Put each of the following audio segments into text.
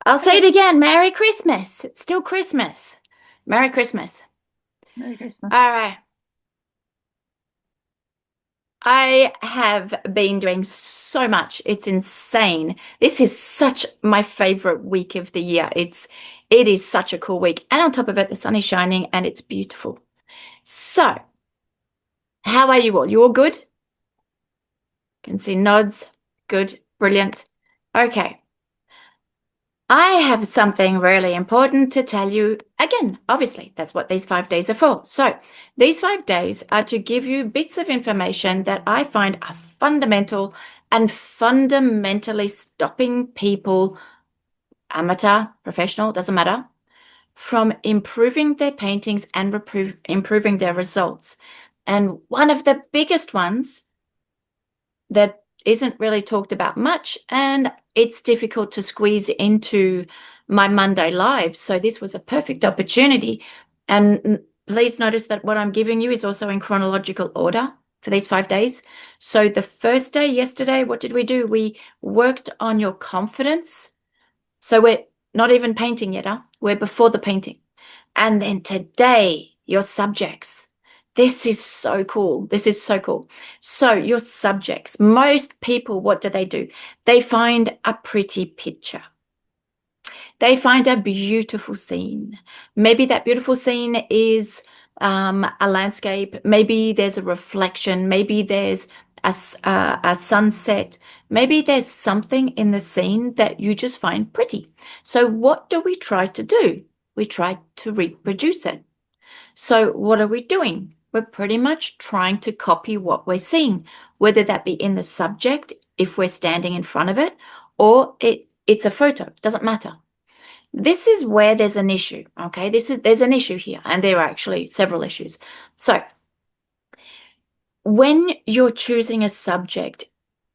I'll say it again. Merry Christmas. It's still Christmas. Merry Christmas. Merry Christmas. All right. I have been doing so much. It's insane. This is such my favorite week of the year. It is such a cool week. And on top of it, the sun is shining and it's beautiful. So, how are you all? You all good? Can see nods. Good. Brilliant. Okay. I have something really important to tell you. Again, obviously, that's what these 5 days are for. So, these 5 days are to give you bits of information that I find are fundamental and fundamentally stopping people, amateur, professional, doesn't matter, from improving their paintings and improving their results. And one of the biggest ones that isn't really talked about much, and it's difficult to squeeze into my Monday lives. So this was a perfect opportunity. And please notice that what I'm giving you is also in chronological order for these 5 days. So the first day, yesterday, what did we do? We worked on your confidence. So we're not even painting yet, huh? We're before the painting. And then today, your subjects. This is so cool. This is so cool. So your subjects, most people, what do? They find a pretty picture. They find a beautiful scene. Maybe that beautiful scene is a landscape. Maybe there's a reflection. Maybe there's a sunset. Maybe there's something in the scene that you just find pretty. So what do we try to do? We try to reproduce it. So what are we doing? We're pretty much trying to copy what we're seeing, whether that be in the subject, if we're standing in front of it, or it's a photo. It doesn't matter. This is where there's an issue, okay? There's an issue here, and there are actually several issues. So when you're choosing a subject,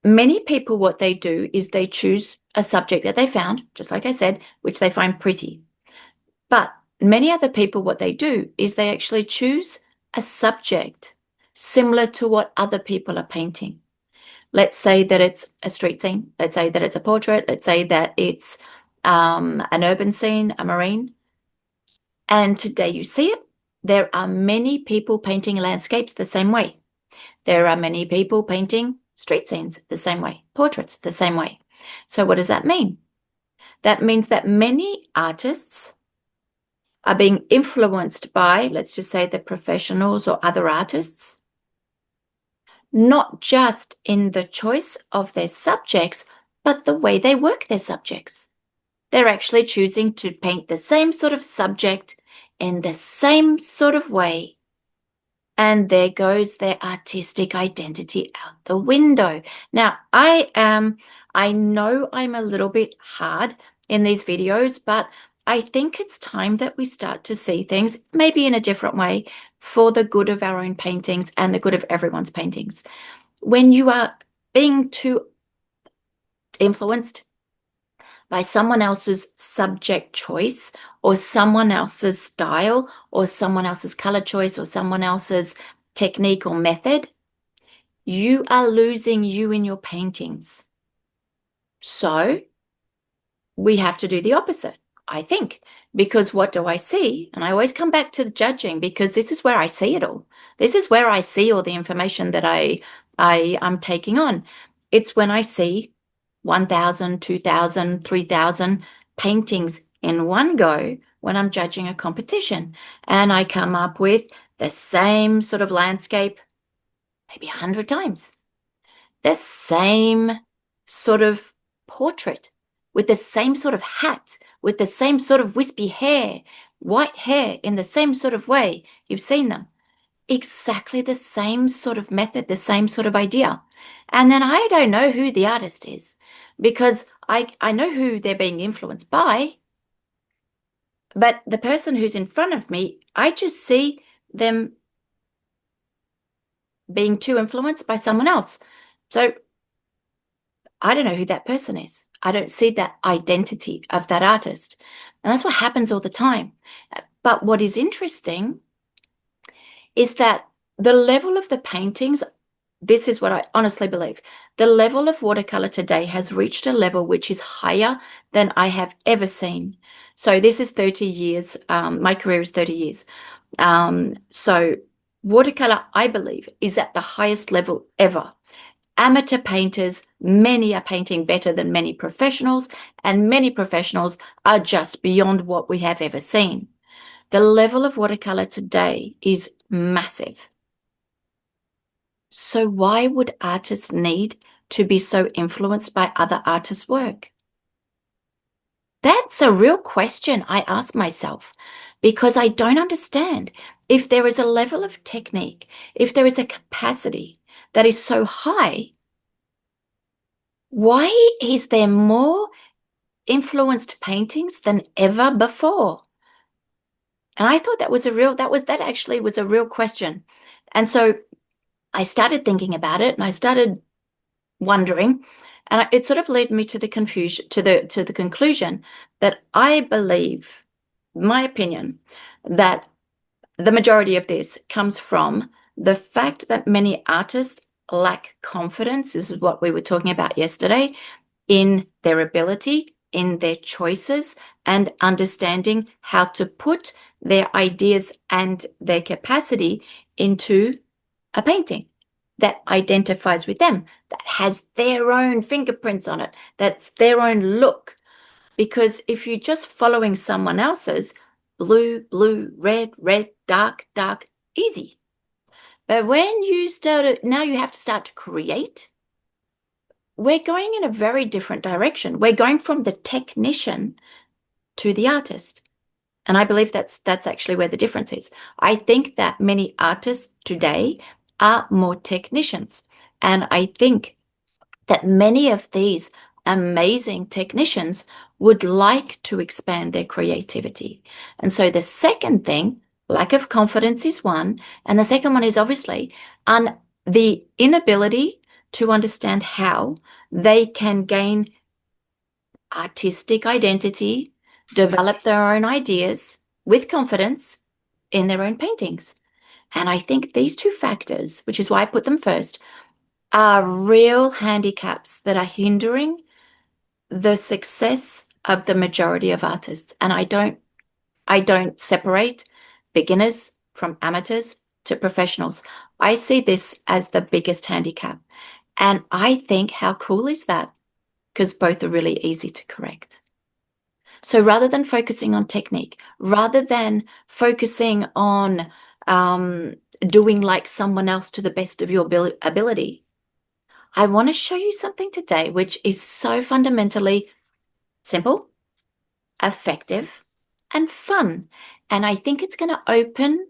many people, what they do is they choose a subject that they found, just like I said, which they find pretty. But many other people, what they do is they actually choose a subject similar to what other people are painting. Let's say that it's a street scene. Let's say that it's a portrait. Let's say that it's an urban scene, a marine. And today you see it. There are many people painting landscapes the same way. There are many people painting street scenes the same way, portraits the same way. So what does that mean? That means that many artists are being influenced by, let's just say, the professionals or other artists, not just in the choice of their subjects, but the way they work their subjects. They're actually choosing to paint the same sort of subject in the same sort of way. And there goes their artistic identity out the window. Now, I know I'm a little bit hard in these videos, but I think it's time that we start to see things maybe in a different way for the good of our own paintings and the good of everyone's paintings. When you are being too influenced by someone else's subject choice or someone else's style or someone else's color choice or someone else's technique or method, you are losing you in your paintings. So we have to do the opposite, I think, because what do I see? And I always come back to the judging because this is where I see it all. This is where I see all the information that I'm taking on. It's when I see 1,000, 2,000, 3,000 paintings in one go when I'm judging a competition. And I come up with the same sort of landscape maybe 100 times, the same sort of portrait with the same sort of hat, with the same sort of wispy hair, white hair in the same sort of way. You've seen them. Exactly the same sort of method, the same sort of idea. And then I don't know who the artist is because I know who they're being influenced by, but the person who's in front of me, I just see them being too influenced by someone else. So I don't know who that person is. I don't see that identity of that artist. And that's what happens all the time. But what is interesting is that the level of the paintings this is what I honestly believe. The level of watercolor today has reached a level which is higher than I have ever seen. So this is 30 years. My career is 30 years. So watercolor, I believe, is at the highest level ever. Amateur painters, many are painting better than many professionals, and many professionals are just beyond what we have ever seen. The level of watercolor today is massive. So why would artists need to be so influenced by other artists' work? That's a real question I ask myself, because I don't understand. If there is a level of technique, if there is a capacity that is so high, why is there more influenced paintings than ever before? And I thought that actually was a real question. And so I started thinking about it, and I started wondering, and it sort of led me to the conclusion that I believe, my opinion, that the majority of this comes from the fact that many artists lack confidence. This is what we were talking about yesterday, in their ability, in their choices, and understanding how to put their ideas and their capacity into a painting that identifies with them, that has their own fingerprints on it, that's their own look. Because if you're just following someone else's, blue, blue, red, red, dark, dark, easy. But when you now you have to start to create, we're going in a very different direction. We're going from the technician to the artist. And I believe that's actually where the difference is. I think that many artists today are more technicians. And I think that many of these amazing technicians would like to expand their creativity. And so the second thing, lack of confidence, is one. And the second one is obviously the inability to understand how they can gain artistic identity, develop their own ideas with confidence in their own paintings. And I think these two factors, which is why I put them first, are real handicaps that are hindering the success of the majority of artists. And I don't separate beginners from amateurs to professionals. I see this as the biggest handicap. And I think, how cool is that? Because both are really easy to correct. So rather than focusing on technique, rather than focusing on doing like someone else to the best of your ability, I want to show you something today which is so fundamentally simple, effective, and fun. And I think it's going to open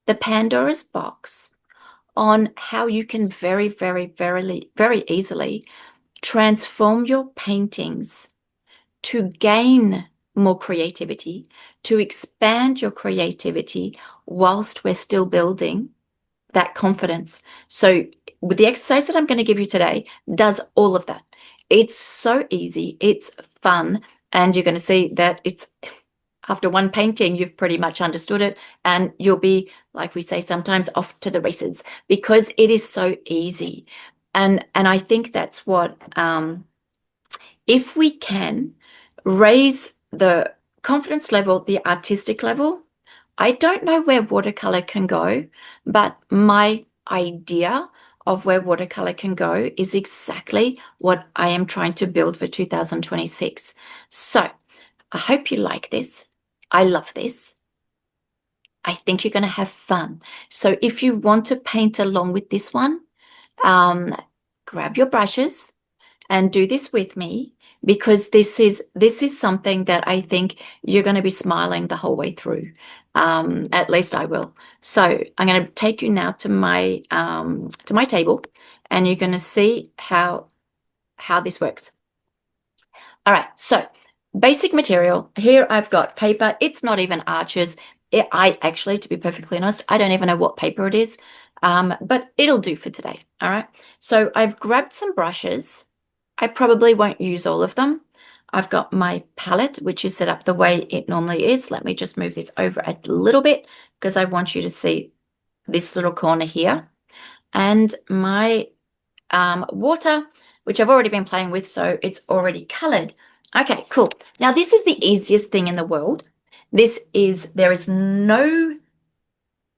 the Pandora's box on how you can very, very, very easily transform your paintings to gain more creativity, to expand your creativity whilst we're still building that confidence. So with the exercise that I'm going to give you today does all of that. It's so easy, it's fun, and you're going to see that it's after one painting, you've pretty much understood it, and you'll be, like we say sometimes, off to the races, because it is so easy. And I think that's what, if we can raise the confidence level, the artistic level, I don't know where watercolor can go, but my idea of where watercolor can go is exactly what I am trying to build for 2026. So I hope you like this. I love this. I think you're going to have fun. So if you want to paint along with this one, grab your brushes and do this with me, because this is something that I think you're going to be smiling the whole way through. At least I will. So I'm going to take you now to my table, and you're going to see how this works. All right, so basic material. Here I've got paper. It's not even Arches. I actually, to be perfectly honest, I don't even know what paper it is, but it'll do for today. All right, so I've grabbed some brushes. I probably won't use all of them. I've got my palette, which is set up the way it normally is. Let me just move this over a little bit because I want you to see this little corner here. and my water, which I've already been playing with, so it's already colored. Okay, cool. Now this is the easiest thing in the world. There is no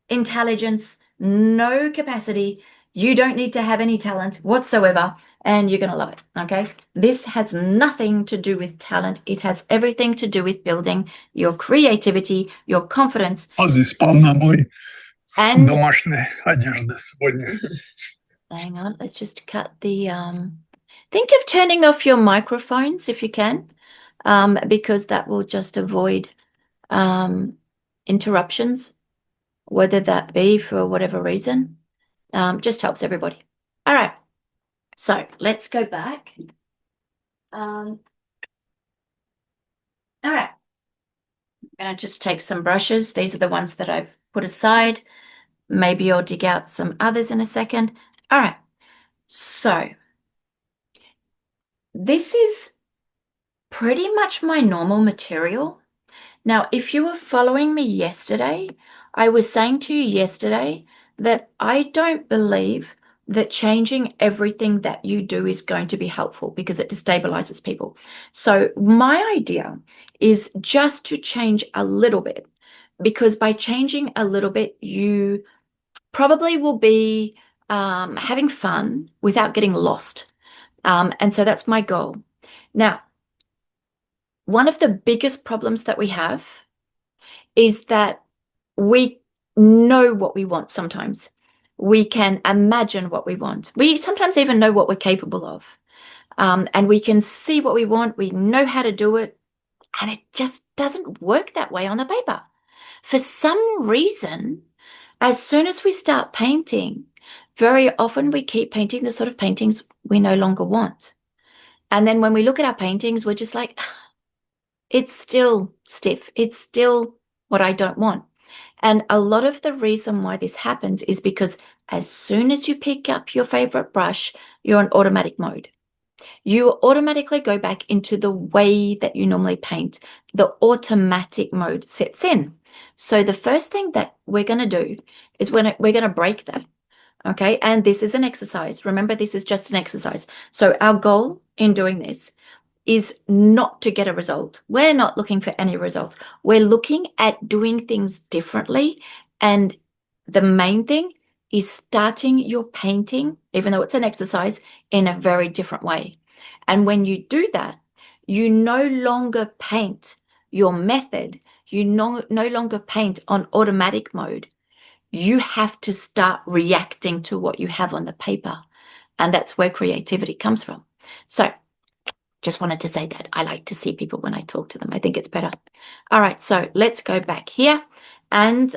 intelligence, no capacity. You don't need to have any talent whatsoever, and you're going to love it, okay? This has nothing to do with talent. It has everything to do with building your creativity, your confidence. And домашняя одежда сегодня. hang on, let's just cut the think of turning off your microphones if you can, because that will just avoid interruptions, whether that be for whatever reason. Just helps everybody. All right, so let's go back. All right, I'm gonna just take some brushes. These are the ones that I've put aside. Maybe I'll dig out some others in a second. All right, so this is pretty much my normal material. Now, if you were following me yesterday, I was saying to you yesterday that I don't believe that changing everything that you do is going to be helpful because it destabilizes people. So my idea is just to change a little bit, because by changing a little bit, you probably will be having fun without getting lost. And so that's my goal. Now, one of the biggest problems that we have is that we know what we want sometimes. We can imagine what we want. We sometimes even know what we're capable of. And we can see what we want. We know how to do it. And it just doesn't work that way on the paper. For some reason, as soon as we start painting, very often we keep painting the sort of paintings we no longer want. And then when we look at our paintings, we're just like, it's still stiff. It's still what I don't want. And a lot of the reason why this happens is because as soon as you pick up your favorite brush, you're in automatic mode. You automatically go back into the way that you normally paint. The automatic mode sets in. So the first thing that we're going to do is we're going to break that. Okay. And this is an exercise. Remember, this is just an exercise. So our goal in doing this is not to get a result. We're not looking for any result. We're looking at doing things differently. And the main thing is starting your painting, even though it's an exercise, in a very different way. And when you do that, you no longer paint your method. You no longer paint on automatic mode. You have to start reacting to what you have on the paper. And that's where creativity comes from. So just wanted to say that. I like to see people when I talk to them. I think it's better. All right, so let's go back here. And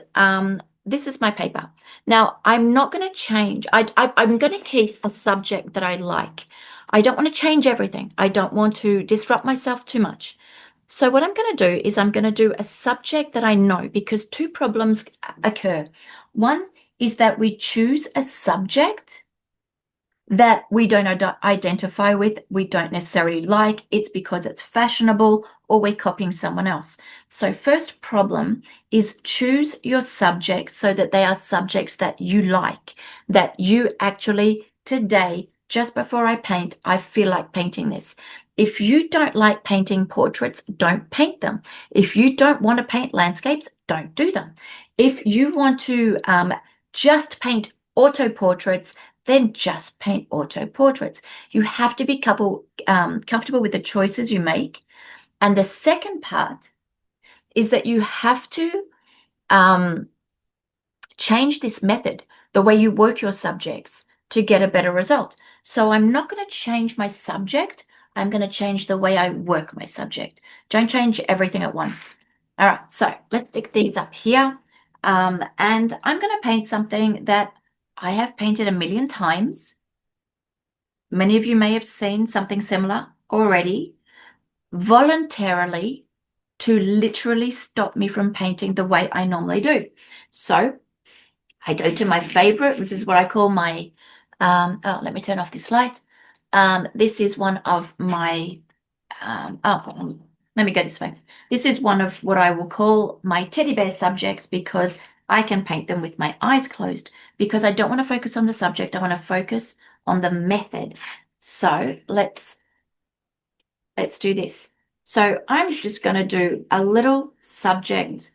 this is my paper. Now, I'm not going to change. I'm going to keep a subject that I like. I don't want to change everything. I don't want to disrupt myself too much. So what I'm going to do is I'm going to do a subject that I know, because two problems occur. One is that we choose a subject that we don't identify with, we don't necessarily like. It's because it's fashionable or we're copying someone else. So first problem is choose your subjects so that they are subjects that you like, that you actually today, just before I paint, I feel like painting this. If you don't like painting portraits, don't paint them. If you don't want to paint landscapes, don't do them. If you want to just paint auto portraits, then just paint auto portraits. You have to be comfortable with the choices you make. And the second part is that you have to change this method, the way you work your subjects, to get a better result. So I'm not going to change my subject. I'm going to change the way I work my subject. Don't change everything at once. All right, so let's stick these up here. And I'm going to paint something that I have painted a million times. Many of you may have seen something similar already, voluntarily, to literally stop me from painting the way I normally do. So I go to my favorite. This is what I call my, let me turn off this light. This is one of my, let me go this way. This is one of what I will call my teddy bear subjects, because I can paint them with my eyes closed because I don't want to focus on the subject. I want to focus on the method. So let's do this. So I'm just going to do a little subject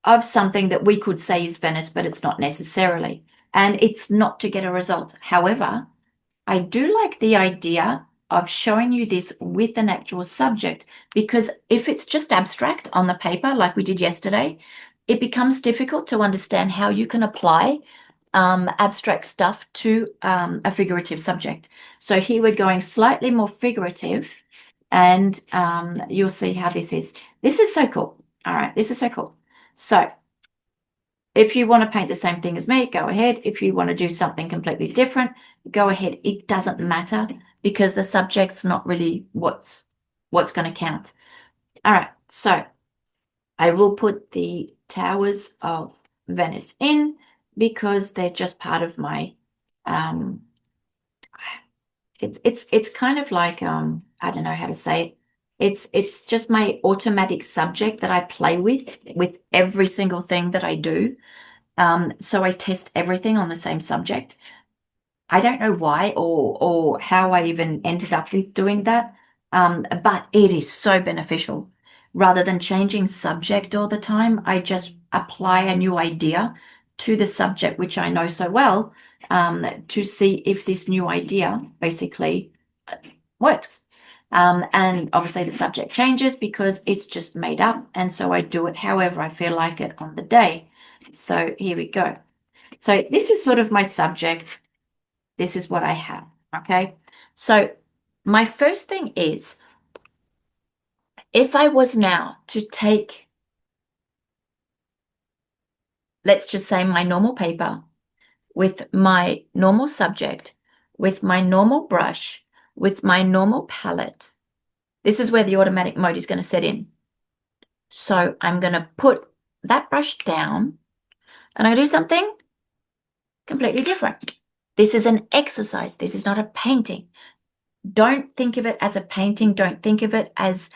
of something that we could say is Venice, but it's not necessarily. And it's not to get a result. However, I do like the idea of showing you this with an actual subject, because if it's just abstract on the paper, like we did yesterday, it becomes difficult to understand how you can apply abstract stuff to a figurative subject. So here we're going slightly more figurative, and you'll see how this is. This is so cool. All right, this is so cool. So if you want to paint the same thing as me, go ahead. If you want to do something completely different, go ahead. It doesn't matter because the subject's not really what's going to count. All right, so I will put the towers of Venice in because they're just part of my it's kind of like I don't know how to say it. It's just my automatic subject that I play with every single thing that I do. So I test everything on the same subject. I don't know why or how I even ended up with doing that, but it is so beneficial. Rather than changing subject all the time, I just apply a new idea to the subject, which I know so well, to see if this new idea basically works. And obviously the subject changes because it's just made up, and so I do it however I feel like it on the day. So here we go. So this is sort of my subject. This is what I have, okay? So my first thing is, if I was now to take, let's just say my normal paper with my normal subject, with my normal brush, with my normal palette, this is where the automatic mode is going to set in. So I'm going to put that brush down and I'm going to do something completely different. This is an exercise. This is not a painting. Don't think of it as a painting. Don't think of it as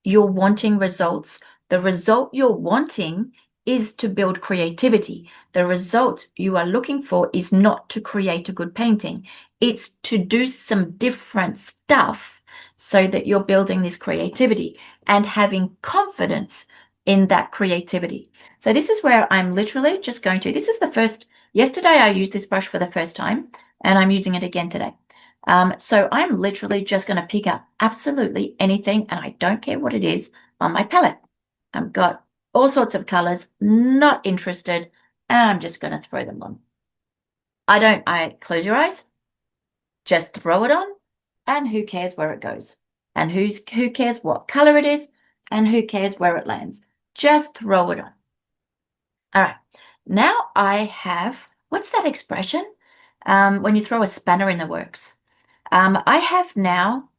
you're wanting results. The result you're wanting is to build creativity. The result you are looking for is not to create a good painting. It's to do some different stuff so that you're building this creativity and having confidence in that creativity. So this is where I'm literally just going to, this is the first, yesterday I used this brush for the first time and I'm using it again today. So I'm literally just going to pick up absolutely anything, and I don't care what it is, on my palette. I've got all sorts of colors, not interested, and I'm just going to throw them on. I close your eyes, just throw it on, and who cares where it goes? And who cares what color it is, and who cares where it lands? Just throw it on. All right, now I have, what's that expression? When you throw a spanner in the works. I have now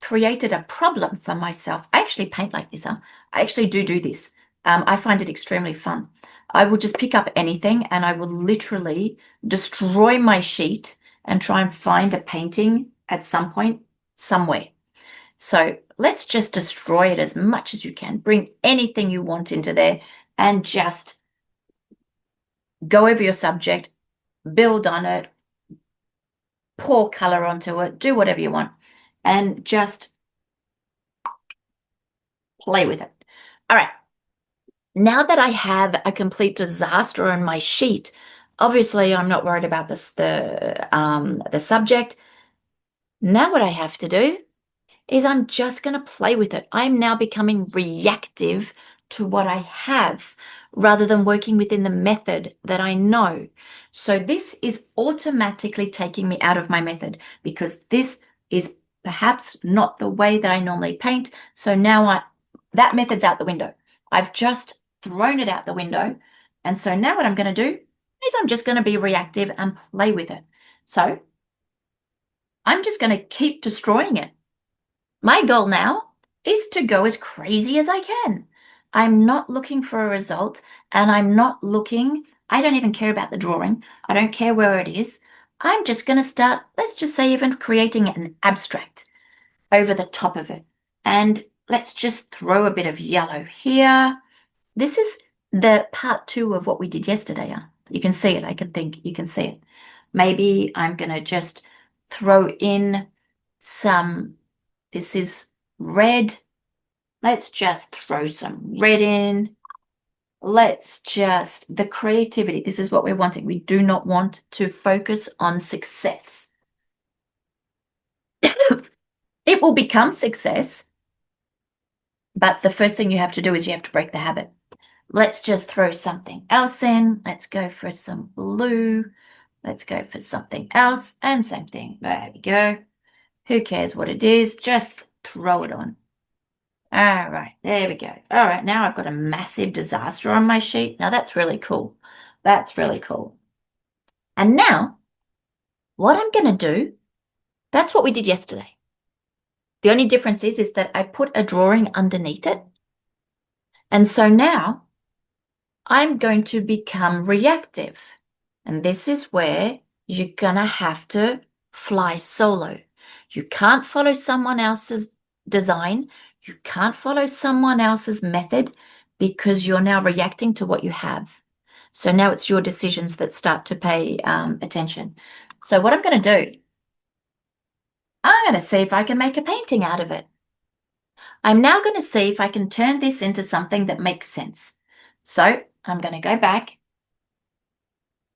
created a problem for myself. I actually paint like this, huh? I actually do this. I find it extremely fun. I will just pick up anything and I will literally destroy my sheet and try and find a painting at some point somewhere. So let's just destroy it as much as you can. Bring anything you want into there and just go over your subject, build on it, pour color onto it, do whatever you want, and just play with it. All right. Now that I have a complete disaster on my sheet, obviously I'm not worried about the subject. Now what I have to do is I'm just going to play with it. I'm now becoming reactive to what I have rather than working within the method that I know. So this is automatically taking me out of my method because this is perhaps not the way that I normally paint. So now that method's out the window. I've just thrown it out the window. And so now what I'm going to do is I'm just going to be reactive and play with it. So I'm just going to keep destroying it. My goal now is to go as crazy as I can. I'm not looking for a result, and I don't even care about the drawing. I don't care where it is. I'm just going to start, let's just say, even creating an abstract over the top of it. And let's just throw a bit of yellow here. This is the part 2 of what we did yesterday. You can see it. I can think you can see it. Maybe I'm going to just throw in some, this is red. Let's just throw some red in. Let's just, the creativity, this is what we're wanting. We do not want to focus on success. It will become success, but the first thing you have to do is you have to break the habit. Let's just throw something else in. Let's go for some blue. Let's go for something else and same thing. There we go. Who cares what it is? Just throw it on. All right, there we go. All right, now I've got a massive disaster on my sheet. Now that's really cool. That's really cool. And now what I'm going to do, that's what we did yesterday. The only difference is that I put a drawing underneath it. And so now I'm going to become reactive. And this is where you're going to have to fly solo. You can't follow someone else's design. You can't follow someone else's method because you're now reacting to what you have. So now it's your decisions that start to pay attention. So what I'm going to do, I'm going to see if I can make a painting out of it. I'm now going to see if I can turn this into something that makes sense. So I'm going to go back.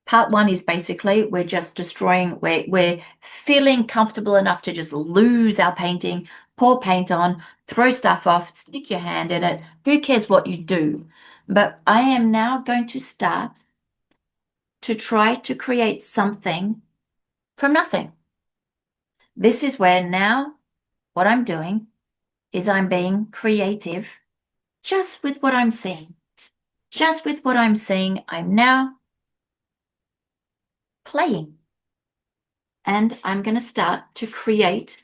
Part 1 is basically we're just destroying, we're feeling comfortable enough to just lose our painting, pour paint on, throw stuff off, stick your hand in it. Who cares what you do? But I am now going to start to try to create something from nothing. This is where now what I'm doing is I'm being creative just with what I'm seeing. Just with what I'm seeing, I'm now playing. And I'm going to start to create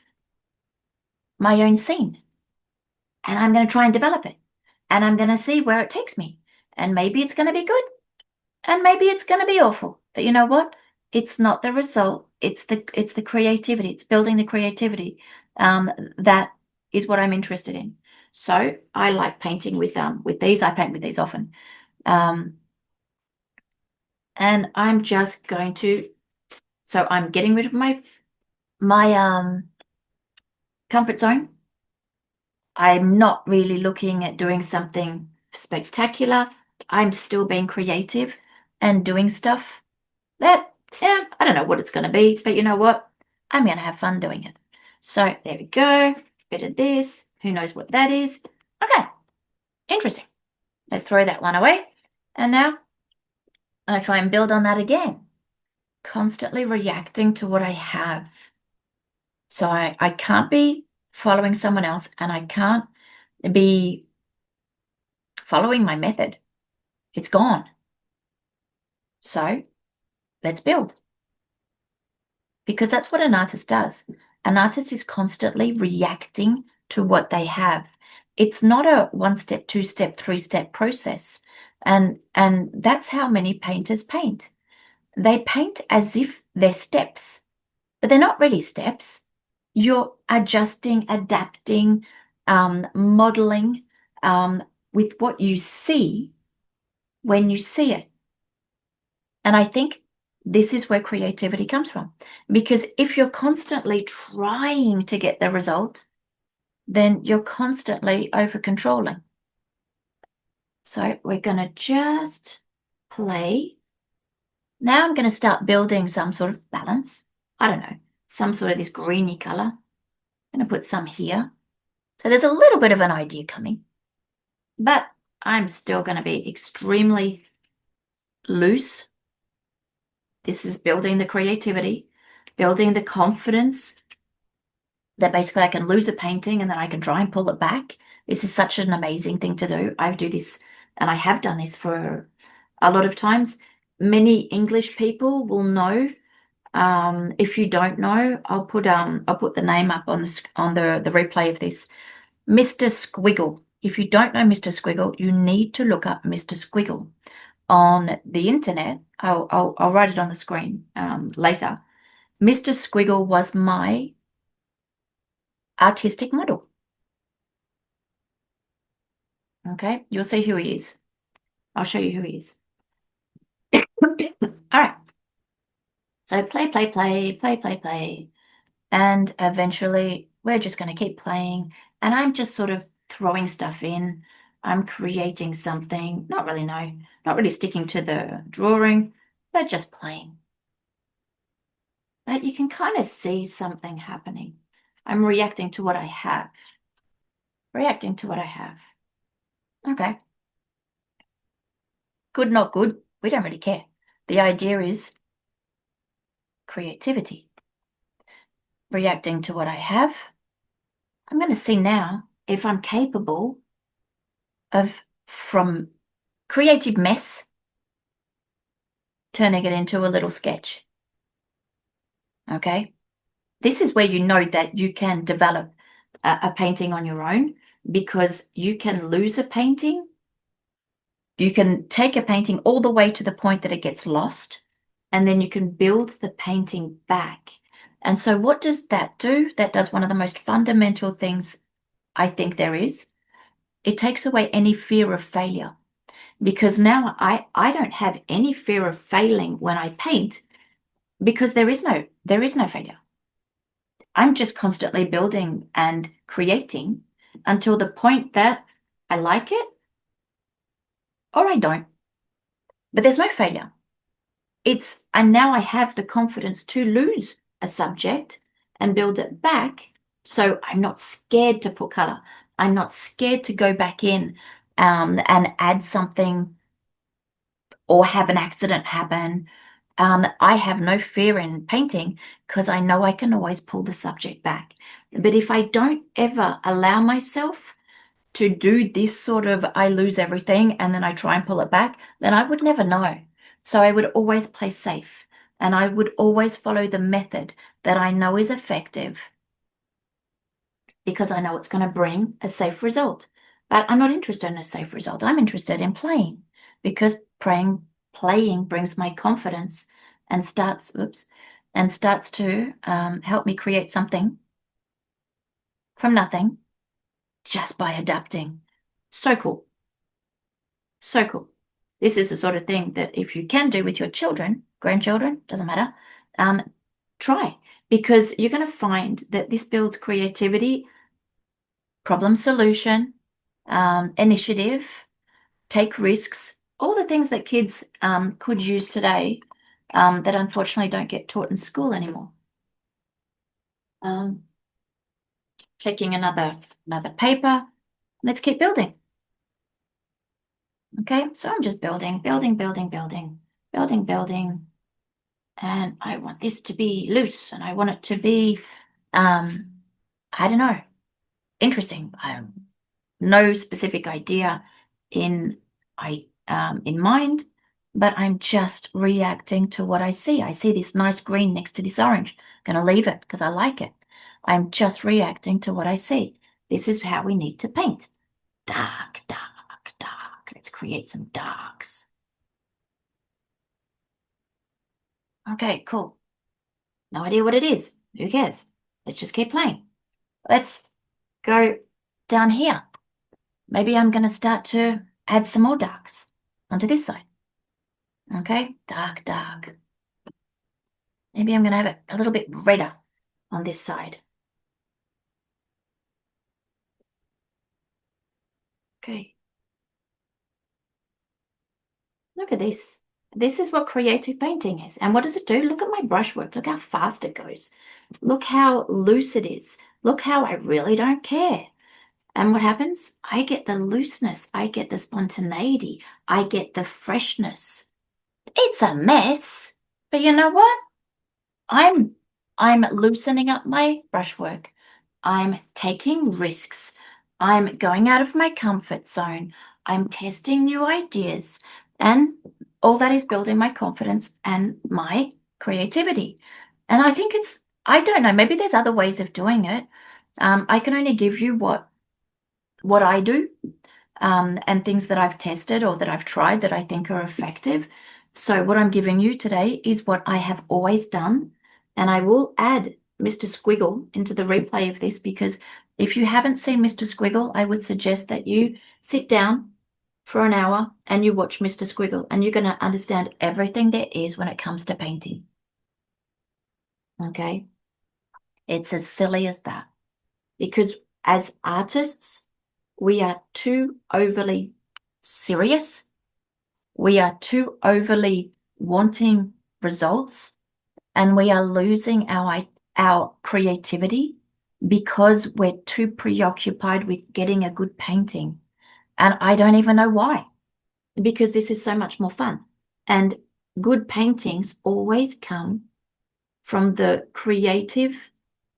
my own scene. And I'm going to try and develop it. And I'm going to see where it takes me. And maybe it's going to be good. And maybe it's going to be awful. But you know what? It's not the result. It's the creativity. It's building the creativity. That is what I'm interested in. So I like painting with these. I paint with these often. And I'm just going to, so I'm getting rid of my comfort zone. I'm not really looking at doing something spectacular. I'm still being creative and doing stuff that, yeah, I don't know what it's going to be, but you know what? I'm going to have fun doing it. So there we go. Bit of this. Who knows what that is? Okay. Interesting. Let's throw that one away. And now I'm going to try and build on that again. Constantly reacting to what I have. So I can't be following someone else and I can't be following my method. It's gone. So let's build. Because that's what an artist does. An artist is constantly reacting to what they have. It's not a 1-step, 2-step, 3-step process. And that's how many painters paint. They paint as if they're steps, but they're not really steps. You're adjusting, adapting, modeling with what you see when you see it. And I think this is where creativity comes from. Because if you're constantly trying to get the result, then you're constantly over-controlling. So we're going to just play. Now I'm going to start building some sort of balance. I don't know, some sort of this greeny color. I'm going to put some here. So there's a little bit of an idea coming. But I'm still going to be extremely loose. This is building the creativity, building the confidence that basically I can lose a painting and then I can try and pull it back. This is such an amazing thing to do. I do this, and I have done this for a lot of times. Many English people will know. If you don't know, I'll put the name up on the replay of this. Mr. Squiggle. If you don't know Mr. Squiggle, you need to look up Mr. Squiggle on the internet. I'll write it on the screen later. Mr. Squiggle was my artistic model. Okay, you'll see who he is. I'll show you who he is. All right. So play, play, play, play, play, play. And eventually we're just going to keep playing. And I'm just sort of throwing stuff in. I'm creating something. Not really sticking to the drawing, but just playing. But you can kind of see something happening. I'm reacting to what I have. Reacting to what I have. Okay. Good, not good. We don't really care. The idea is creativity. Reacting to what I have. I'm going to see now if I'm capable of, from creative mess, turning it into a little sketch. Okay? This is where you know that you can develop a painting on your own, because you can lose a painting. You can take a painting all the way to the point that it gets lost, and then you can build the painting back. And so what does that do? That does one of the most fundamental things I think there is. It takes away any fear of failure, because now I don't have any fear of failing when I paint, because there is no failure. I'm just constantly building and creating until the point that I like it or I don't. But there's no failure. And now I have the confidence to lose a subject and build it back. So I'm not scared to put color. I'm not scared to go back in and add something or have an accident happen. I have no fear in painting because I know I can always pull the subject back. But if I don't ever allow myself to do this sort of, I lose everything and then I try and pull it back, then I would never know. So I would always play safe, and I would always follow the method that I know is effective, because I know it's going to bring a safe result. But I'm not interested in a safe result. I'm interested in playing, because playing brings my confidence and starts to help me create something from nothing just by adapting. So cool. So cool. This is the sort of thing that if you can do with your children, grandchildren, doesn't matter, try, because you're going to find that this builds creativity, problem solution, initiative, take risks, all the things that kids could use today that unfortunately don't get taught in school anymore. Taking another paper. Let's keep building. Okay, so I'm just building. And I want this to be loose, and I want it to be, I don't know, interesting. I have no specific idea in mind, but I'm just reacting to what I see. I see this nice green next to this orange. I'm going to leave it because I like it. I'm just reacting to what I see. This is how we need to paint. Dark, dark, dark. Let's create some darks. Okay, cool. No idea what it is. Who cares? Let's just keep playing. Let's go down here. Maybe I'm going to start to add some more darks onto this side. Okay, dark, dark. Maybe I'm going to have it a little bit redder on this side. Okay. Look at this. This is what creative painting is. And what does it do? Look at my brushwork. Look how fast it goes. Look how loose it is. Look how I really don't care. And what happens? I get the looseness. I get the spontaneity. I get the freshness. It's a mess. But you know what? I'm loosening up my brushwork. I'm taking risks. I'm going out of my comfort zone. I'm testing new ideas. And all that is building my confidence and my creativity. And I think I don't know, maybe there's other ways of doing it. I can only give you what I do, and things that I've tested or that I've tried that I think are effective. So what I'm giving you today is what I have always done. And I will add Mr. Squiggle into the replay of this, because if you haven't seen Mr. Squiggle, I would suggest that you sit down for an hour and you watch Mr. Squiggle, and you're going to understand everything there is when it comes to painting. Okay? It's as silly as that. Because as artists, we are too overly serious. We are too overly wanting results, and we are losing our creativity because we're too preoccupied with getting a good painting. And I don't even know why, because this is so much more fun. And good paintings always come from the creative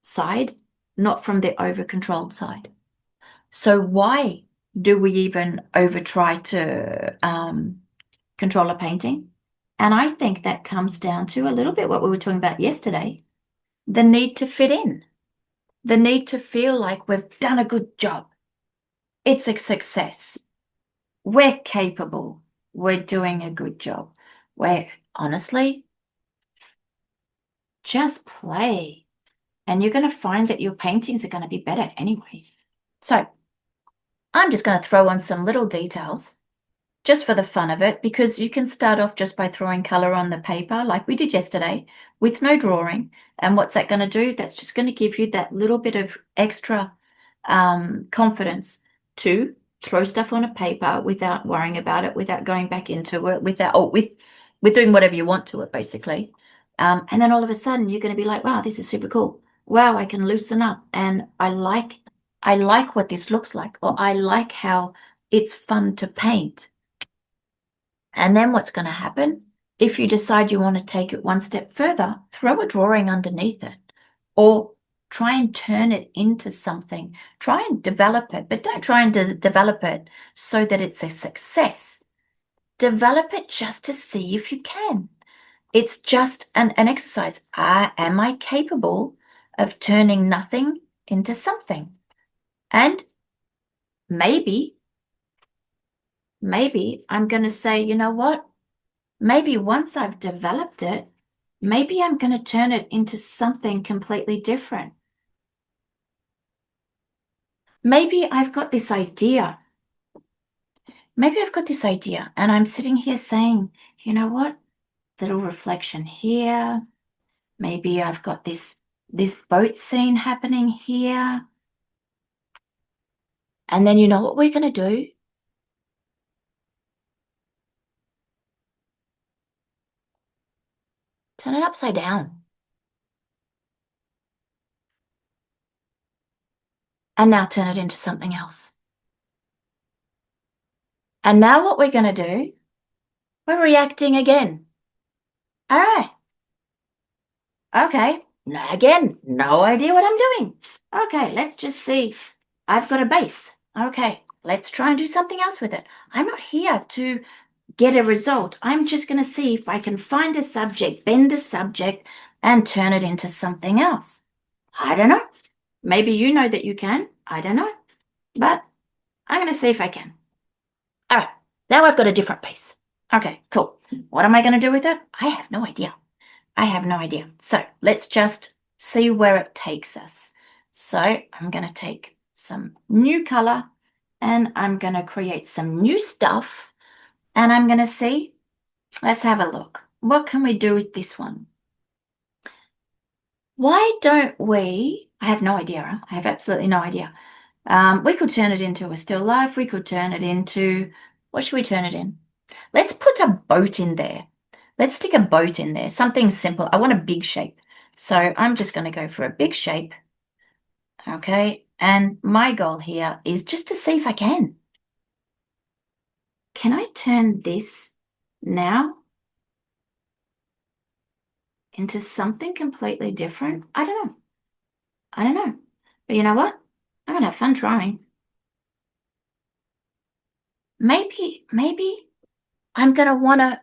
side, not from the over-controlled side. So why do we even over try to control a painting? And I think that comes down to a little bit what we were talking about yesterday, the need to fit in, the need to feel like we've done a good job. It's a success. We're capable. We're doing a good job. We're honestly, just play. And you're going to find that your paintings are going to be better anyway. So I'm just going to throw on some little details just for the fun of it, because you can start off just by throwing color on the paper like we did yesterday with no drawing. And what's that going to do? That's just going to give you that little bit of extra confidence to throw stuff on a paper without worrying about it, without going back into it, with doing whatever you want to it, basically. And then all of a sudden you're going to be like, wow, this is super cool. Wow, I can loosen up, and I like what this looks like, or I like how it's fun to paint. And then what's going to happen? If you decide you want to take it one step further, throw a drawing underneath it, or try and turn it into something. Try and develop it, but don't try and develop it so that it's a success. Develop it just to see if you can. It's just an exercise. Am I capable of turning nothing into something? And maybe I'm going to say, you know what? Maybe once I've developed it, maybe I'm going to turn it into something completely different. Maybe I've got this idea. Maybe I've got this idea, and I'm sitting here saying, you know what? Little reflection here. Maybe I've got this boat scene happening here. And then you know what we're going to do? Turn it upside down. And now turn it into something else. And now what we're going to do, we're reacting again. All right. Okay. Again, no idea what I'm doing. Okay, let's just see. I've got a base. Okay, let's try and do something else with it. I'm not here to get a result. I'm just going to see if I can find a subject, bend a subject, and turn it into something else. I don't know. Maybe you know that you can. I don't know. But I'm going to see if I can. All right, now I've got a different base. Okay, cool. What am I going to do with it? I have no idea. I have no idea. So let's just see where it takes us. So I'm going to take some new color, and I'm going to create some new stuff, and I'm going to see. Let's have a look. What can we do with this one? Why don't we? I have no idea. I have absolutely no idea. We could turn it into a still life. We could turn it into, what should we turn it in? Let's put a boat in there. Let's stick a boat in there, something simple. I want a big shape. So I'm just going to go for a big shape. Okay. And my goal here is just to see if I can. Can I turn this now into something completely different? I don't know. I don't know. But you know what? I'm going to have fun trying. Maybe I'm going to want to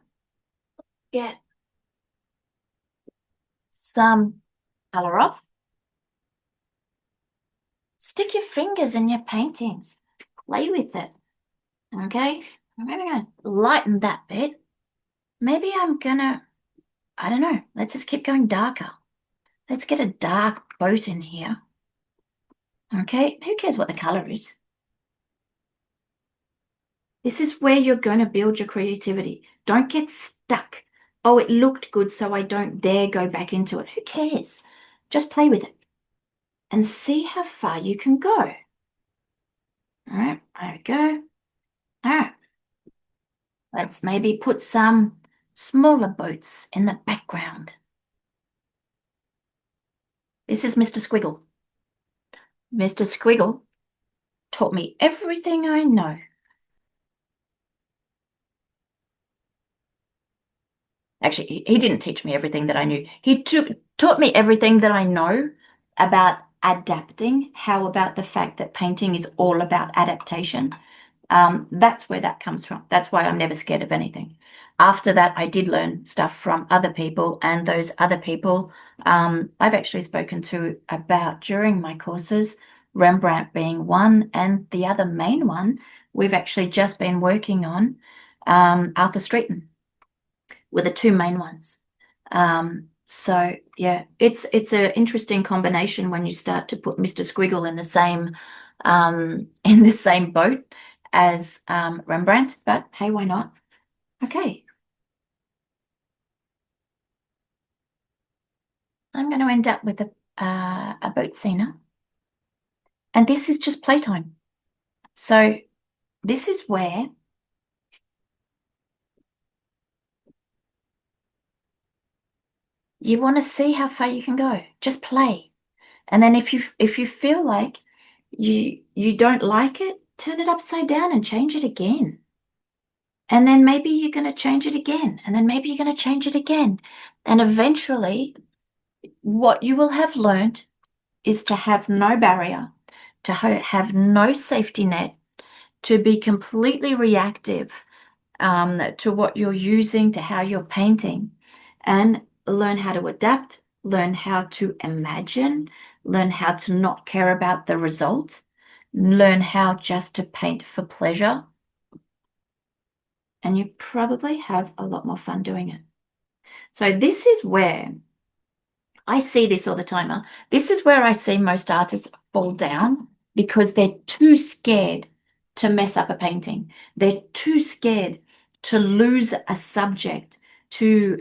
get some color off. Stick your fingers in your paintings. Play with it. Okay? Maybe I'm going to lighten that bit. Maybe I'm going to, I don't know. Let's just keep going darker. Let's get a dark boat in here. Okay? Who cares what the color is? This is where you're going to build your creativity. Don't get stuck. Oh, it looked good, so I don't dare go back into it. Who cares? Just play with it and see how far you can go. All right, there we go. All right, let's maybe put some smaller boats in the background. This is Mr. Squiggle. Mr. Squiggle taught me everything I know. Actually, he didn't teach me everything that I knew. He taught me everything that I know about adapting. How about the fact that painting is all about adaptation? That's where that comes from. That's why I'm never scared of anything. After that, I did learn stuff from other people, and those other people I've actually spoken to about during my courses, Rembrandt being one, and the other main one we've actually just been working on, Arthur Streeton, were the two main ones. So yeah, it's an interesting combination when you start to put Mr. Squiggle in the same boat as Rembrandt, but hey, why not? Okay. I'm going to end up with a boat scene. And this is just playtime. So this is where you want to see how far you can go. Just play. And then if you feel like you don't like it, turn it upside down and change it again. And then maybe you're going to change it again. And then maybe you're going to change it again. And eventually, what you will have learned is to have no barrier, to have no safety net, to be completely reactive to what you're using, to how you're painting, and learn how to adapt, learn how to imagine, learn how to not care about the result, learn how just to paint for pleasure. And you probably have a lot more fun doing it. So this is where I see this all the time. This is where I see most artists fall down because they're too scared to mess up a painting. They're too scared to lose a subject, to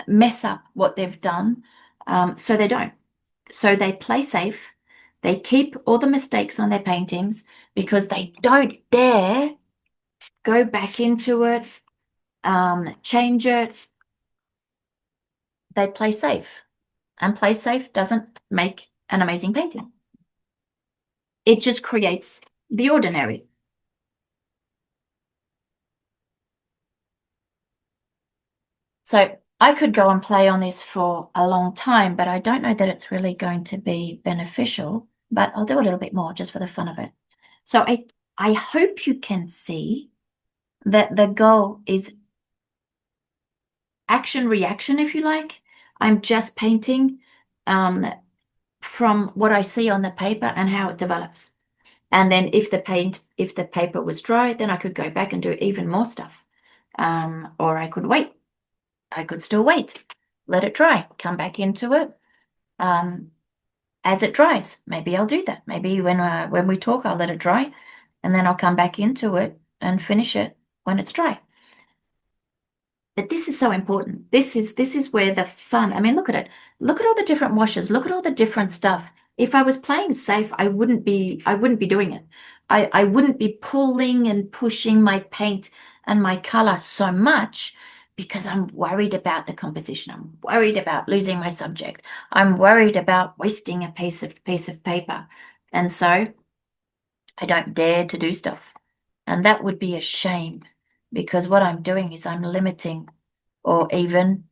mess up what they've done. So they don't. So they play safe. They keep all the mistakes on their paintings because they don't dare go back into it, change it. They play safe. And play safe doesn't make an amazing painting. It just creates the ordinary. So I could go and play on this for a long time, but I don't know that it's really going to be beneficial, but I'll do a little bit more just for the fun of it. So I hope you can see that the goal is action reaction, if you like. I'm just painting from what I see on the paper and how it develops. And then if the paper was dry, then I could go back and do even more stuff. Or I could wait. I could still wait, let it dry, come back into it as it dries. Maybe I'll do that. Maybe when we talk, I'll let it dry, and then I'll come back into it and finish it when it's dry. But this is so important. This is where the fun. I mean, look at it. Look at all the different washes. Look at all the different stuff. If I was playing safe, I wouldn't be doing it. I wouldn't be pulling and pushing my paint and my color so much because I'm worried about the composition. I'm worried about losing my subject. I'm worried about wasting a piece of paper. And so I don't dare to do stuff. And that would be a shame because what I'm doing is I'm limiting, or even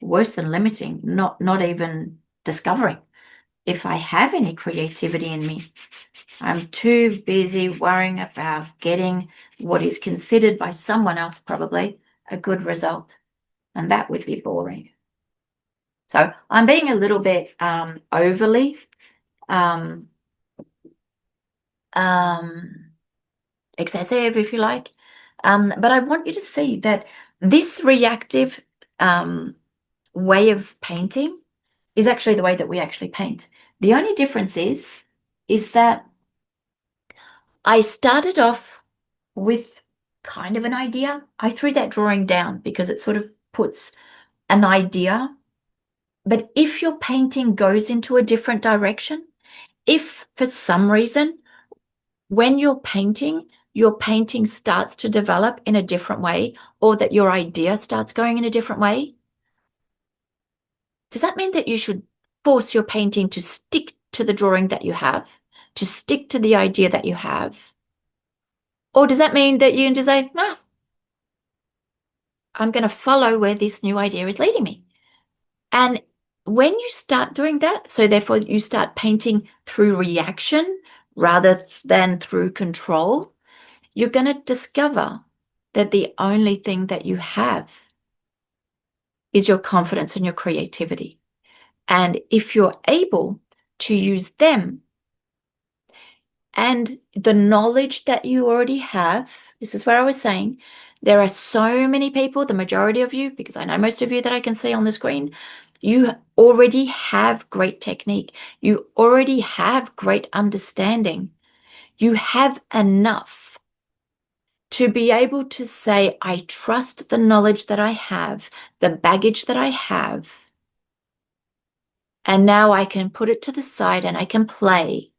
worse than limiting, not even discovering if I have any creativity in me. I'm too busy worrying about getting what is considered by someone else probably a good result, and that would be boring. So I'm being a little bit overly excessive, if you like. But I want you to see that this reactive way of painting is actually the way that we actually paint. The only difference is that I started off with kind of an idea. I threw that drawing down because it sort of puts an idea. But if your painting goes into a different direction, if for some reason when you're painting, your painting starts to develop in a different way, or that your idea starts going in a different way, does that mean that you should force your painting to stick to the drawing that you have, to stick to the idea that you have? Or does that mean that you can just say, ah, I'm going to follow where this new idea is leading me? And when you start doing that, so therefore you start painting through reaction rather than through control, you're going to discover that the only thing that you have is your confidence and your creativity. And if you're able to use them and the knowledge that you already have, this is where I was saying, there are so many people, the majority of you, because I know most of you that I can see on the screen, you already have great technique. You already have great understanding. You have enough to be able to say, I trust the knowledge that I have, the baggage that I have, and now I can put it to the side and I can play.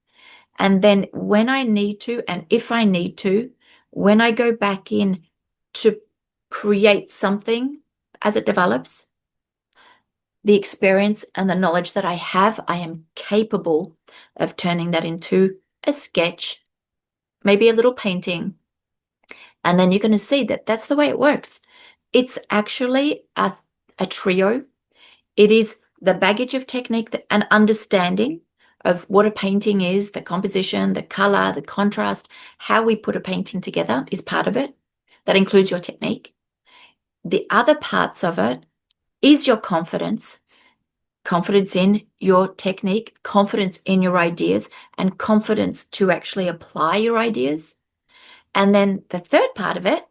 And then when I need to, and if I need to, when I go back in to create something as it develops, the experience and the knowledge that I have, I am capable of turning that into a sketch, maybe a little painting. And then you're going to see that that's the way it works. It's actually a trio. It is the baggage of technique and understanding of what a painting is, the composition, the color, the contrast, how we put a painting together is part of it. That includes your technique. The other parts of it is your confidence, confidence in your technique, confidence in your ideas, and confidence to actually apply your ideas. And then the third part of it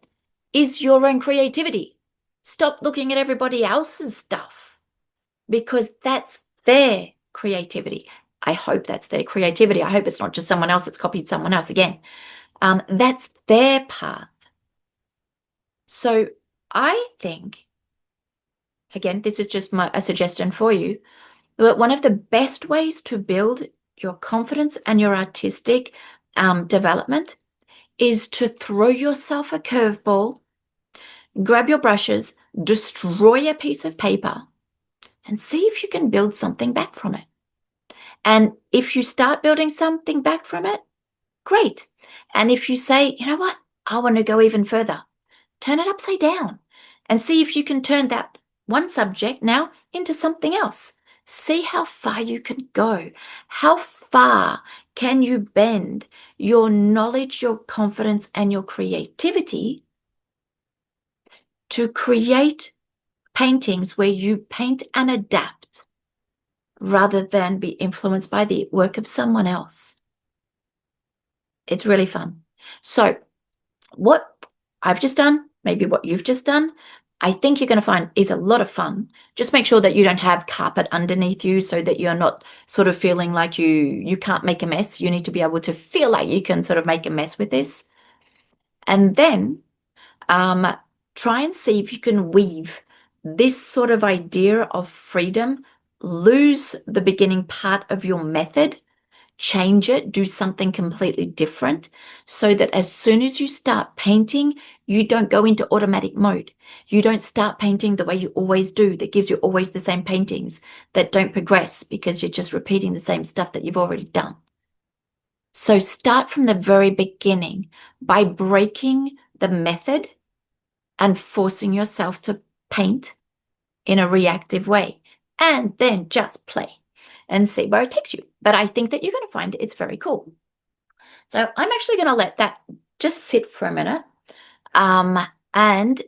is your own creativity. Stop looking at everybody else's stuff because that's their creativity. I hope that's their creativity. I hope it's not just someone else that's copied someone else again. That's their path. So I think, again, this is just a suggestion for you, but one of the best ways to build your confidence and your artistic development is to throw yourself a curveball, grab your brushes, destroy a piece of paper, and see if you can build something back from it. And if you start building something back from it, great. And if you say, you know what, I want to go even further, turn it upside down and see if you can turn that one subject now into something else. See how far you can go. How far can you bend your knowledge, your confidence, and your creativity to create paintings where you paint and adapt rather than be influenced by the work of someone else. It's really fun. So what I've just done, maybe what you've just done, I think you're going to find is a lot of fun. Just make sure that you don't have carpet underneath you so that you're not sort of feeling like you can't make a mess. You need to be able to feel like you can sort of make a mess with this. And then try and see if you can weave this sort of idea of freedom, lose the beginning part of your method, change it, do something completely different so that as soon as you start painting, you don't go into automatic mode. You don't start painting the way you always do, that gives you always the same paintings that don't progress because you're just repeating the same stuff that you've already done. So start from the very beginning by breaking the method and forcing yourself to paint in a reactive way, and then just play and see where it takes you. But I think that you're going to find it's very cool. So I'm actually going to let that just sit for a minute. And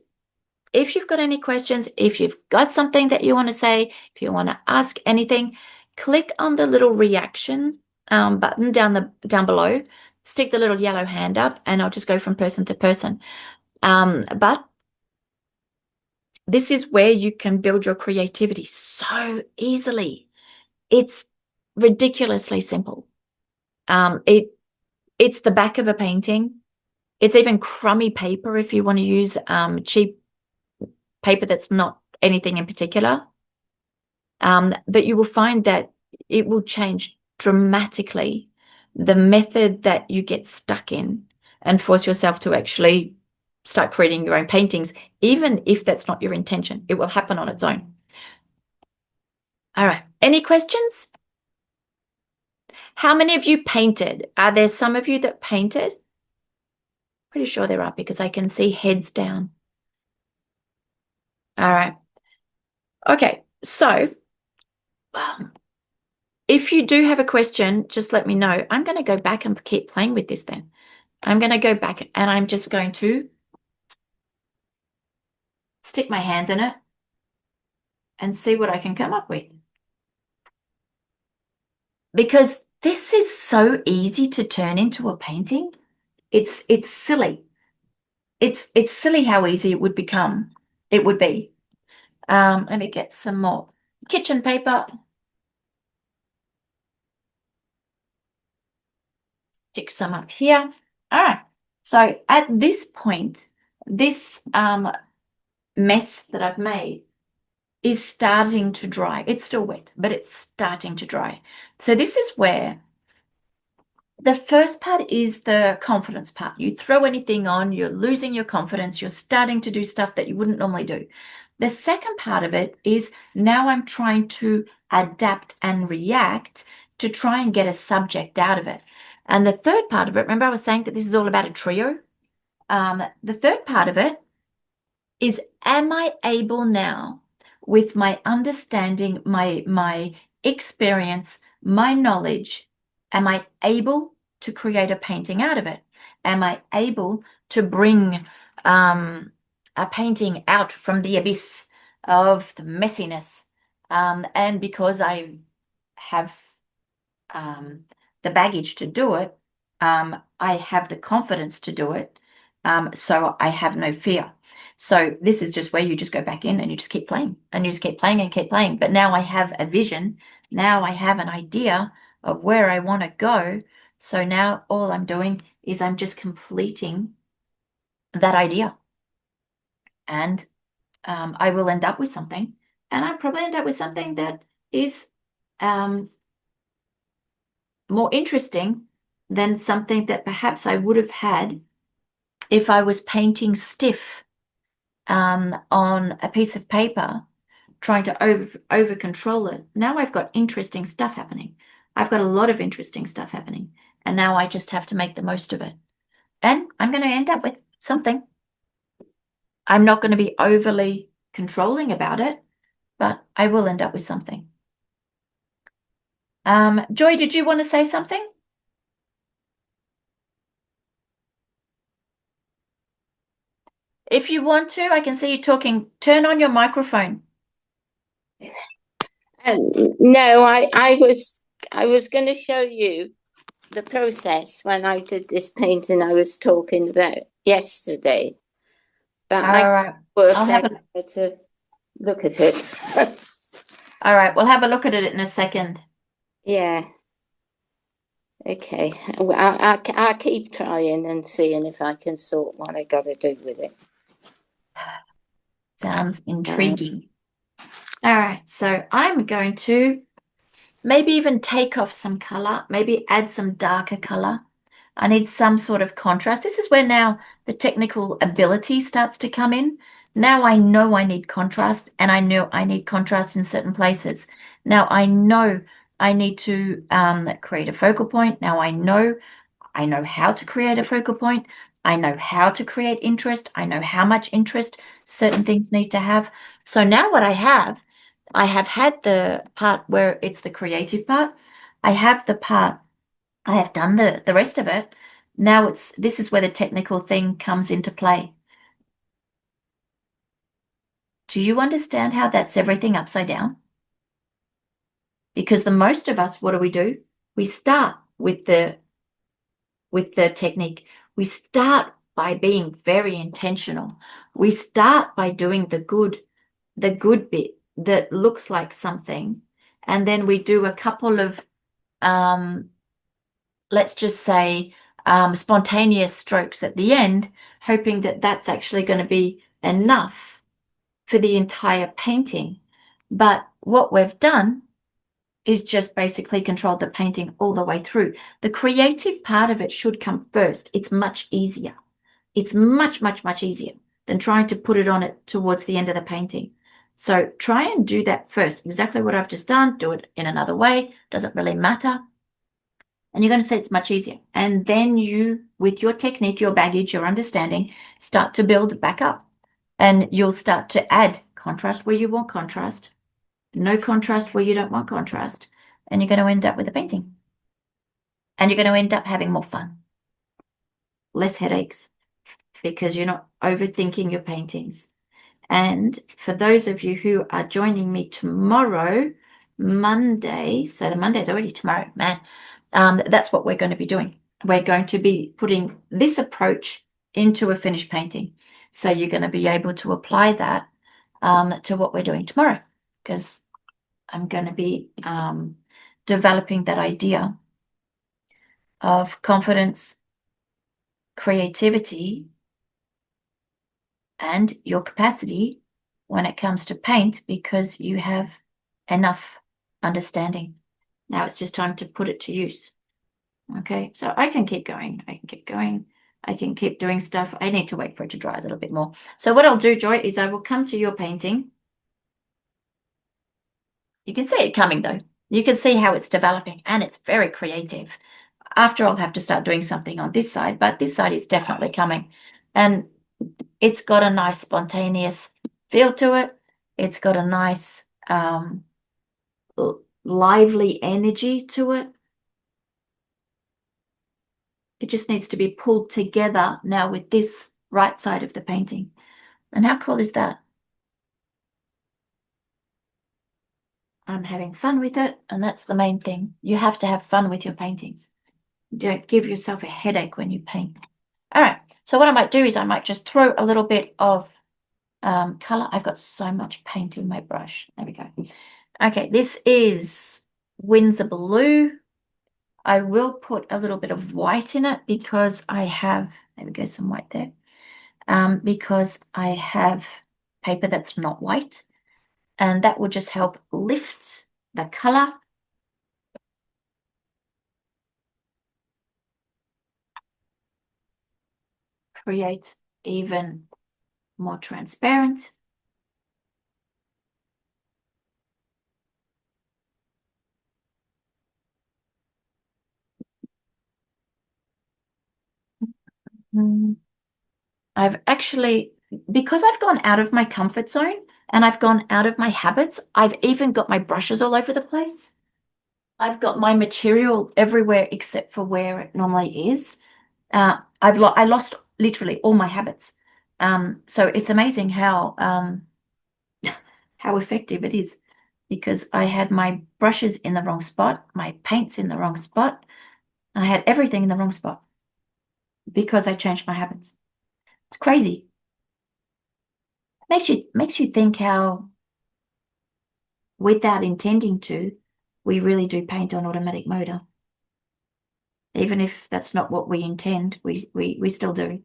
if you've got any questions, if you've got something that you want to say, if you want to ask anything, click on the little reaction button down below, stick the little yellow hand up, and I'll just go from person to person. But this is where you can build your creativity so easily. It's ridiculously simple. It's the back of a painting. It's even crummy paper if you want to use cheap paper that's not anything in particular. But you will find that it will change dramatically the method that you get stuck in and force yourself to actually start creating your own paintings, even if that's not your intention. It will happen on its own. All right. Any questions? How many of you painted? Are there some of you that painted? Pretty sure there are because I can see heads down. All right. Okay. So if you do have a question, just let me know. I'm going to go back and keep playing with this then. I'm going to go back and I'm just going to stick my hands in it and see what I can come up with. Because this is so easy to turn into a painting. It's silly. It's silly how easy it would become. It would be. Let me get some more kitchen paper. Stick some up here. All right. So at this point, this mess that I've made is starting to dry. It's still wet, but it's starting to dry. So this is where the first part is the confidence part. You throw anything on, you're losing your confidence, you're starting to do stuff that you wouldn't normally do. The second part of it is now I'm trying to adapt and react to try and get a subject out of it. And the third part of it, remember I was saying that this is all about a trio? The third part of it is, am I able now, with my understanding, my experience, my knowledge, am I able to create a painting out of it? Am I able to bring a painting out from the abyss of the messiness? And because I have the baggage to do it, I have the confidence to do it, so I have no fear. So this is just where you just go back in and you just keep playing and you just keep playing and keep playing. But now I have a vision. Now I have an idea of where I want to go. So now all I'm doing is I'm just completing that idea. And I will end up with something. And I'll probably end up with something that is more interesting than something that perhaps I would have had if I was painting stiff on a piece of paper, trying to over control it. Now I've got interesting stuff happening. I've got a lot of interesting stuff happening. And now I just have to make the most of it. And I'm going to end up with something. I'm not going to be overly controlling about it, but I will end up with something. Joy, did you want to say something? If you want to, I can see you talking. Turn on your microphone. No, I was going to show you the process when I did this painting I was talking about yesterday. But All right. I'll have to look at it. All right, we'll have a look at it in a second. Yeah. Okay. I'll keep trying and seeing if I can sort what I got to do with it. Sounds intriguing. All right, so I'm going to maybe even take off some color, maybe add some darker color. I need some sort of contrast. This is where now the technical ability starts to come in. Now I know I need contrast, and I know I need contrast in certain places. Now I know I need to create a focal point. Now I know how to create a focal point. I know how to create interest. I know how much interest certain things need to have. So now what I have had the part where it's the creative part. I have the part, I have done the rest of it. Now this is where the technical thing comes into play. Do you understand how that's everything upside down? Because the most of us, what do? We start with the technique. We start by being very intentional. We start by doing the good bit that looks like something. And then we do a couple of, let's just say, spontaneous strokes at the end, hoping that that's actually going to be enough for the entire painting. But what we've done is just basically controlled the painting all the way through. The creative part of it should come first. It's much easier. It's much, much, much easier than trying to put it on it towards the end of the painting. So try and do that first. Exactly what I've just done. Do it in another way. Doesn't really matter. And you're going to see it's much easier. And then you, with your technique, your baggage, your understanding, start to build back up. And you'll start to add contrast where you want contrast, no contrast where you don't want contrast. And you're going to end up with a painting. And you're going to end up having more fun. Less headaches, because you're not overthinking your paintings. And for those of you who are joining me tomorrow, Monday, so the Monday's already tomorrow, man, that's what we're going to be doing. We're going to be putting this approach into a finished painting. So you're going to be able to apply that to what we're doing tomorrow, because I'm going to be developing that idea of confidence, creativity, and your capacity when it comes to paint, because you have enough understanding. Now it's just time to put it to use. Okay, so I can keep going. I can keep going. I can keep doing stuff. I need to wait for it to dry a little bit more. So what I'll do, Joy, is I will come to your painting. You can see it coming though. You can see how it's developing, and it's very creative. After I'll have to start doing something on this side, but this side is definitely coming. And it's got a nice spontaneous feel to it. It's got a nice lively energy to it. It just needs to be pulled together now with this right side of the painting. And how cool is that? I'm having fun with it, and that's the main thing. You have to have fun with your paintings. Don't give yourself a headache when you paint. All right, so what I might do is I might just throw a little bit of color. I've got so much paint in my brush. There we go. Okay, this is Windsor Blue. I will put a little bit of white in it because I have, there we go, some white there. Because I have paper that's not white, and that will just help lift the color. Create even more transparent. I've actually, because I've gone out of my comfort zone and I've gone out of my habits, I've even got my brushes all over the place. I've got my material everywhere except for where it normally is. I lost literally all my habits. So it's amazing how how effective it is, because I had my brushes in the wrong spot, my paints in the wrong spot. I had everything in the wrong spot because I changed my habits. It's crazy. Makes you think how, without intending to, we really do paint on automatic motor. Even if that's not what we intend, we still do.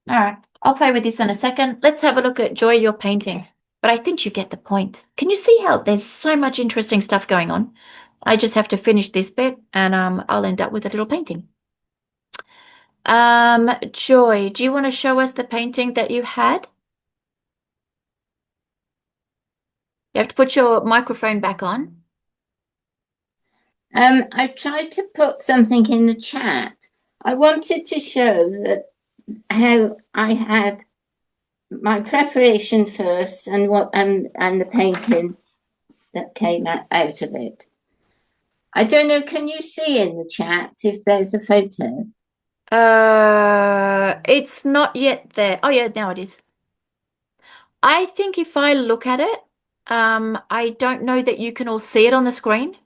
All right, I'll play with this in a second. Let's have a look at Joy, your painting. But I think you get the point. Can you see how there's so much interesting stuff going on? I just have to finish this bit and I'll end up with a little painting. Joy, do you want to show us the painting that you had? You have to put your microphone back on. I tried to put something in the chat. I wanted to show that how I had my preparation first and what and the painting that came out of it. I don't know, can you see in the chat if there's a photo? It's not yet there. Oh yeah, now it is. I think if I look at it, I don't know that you can all see it on the screen.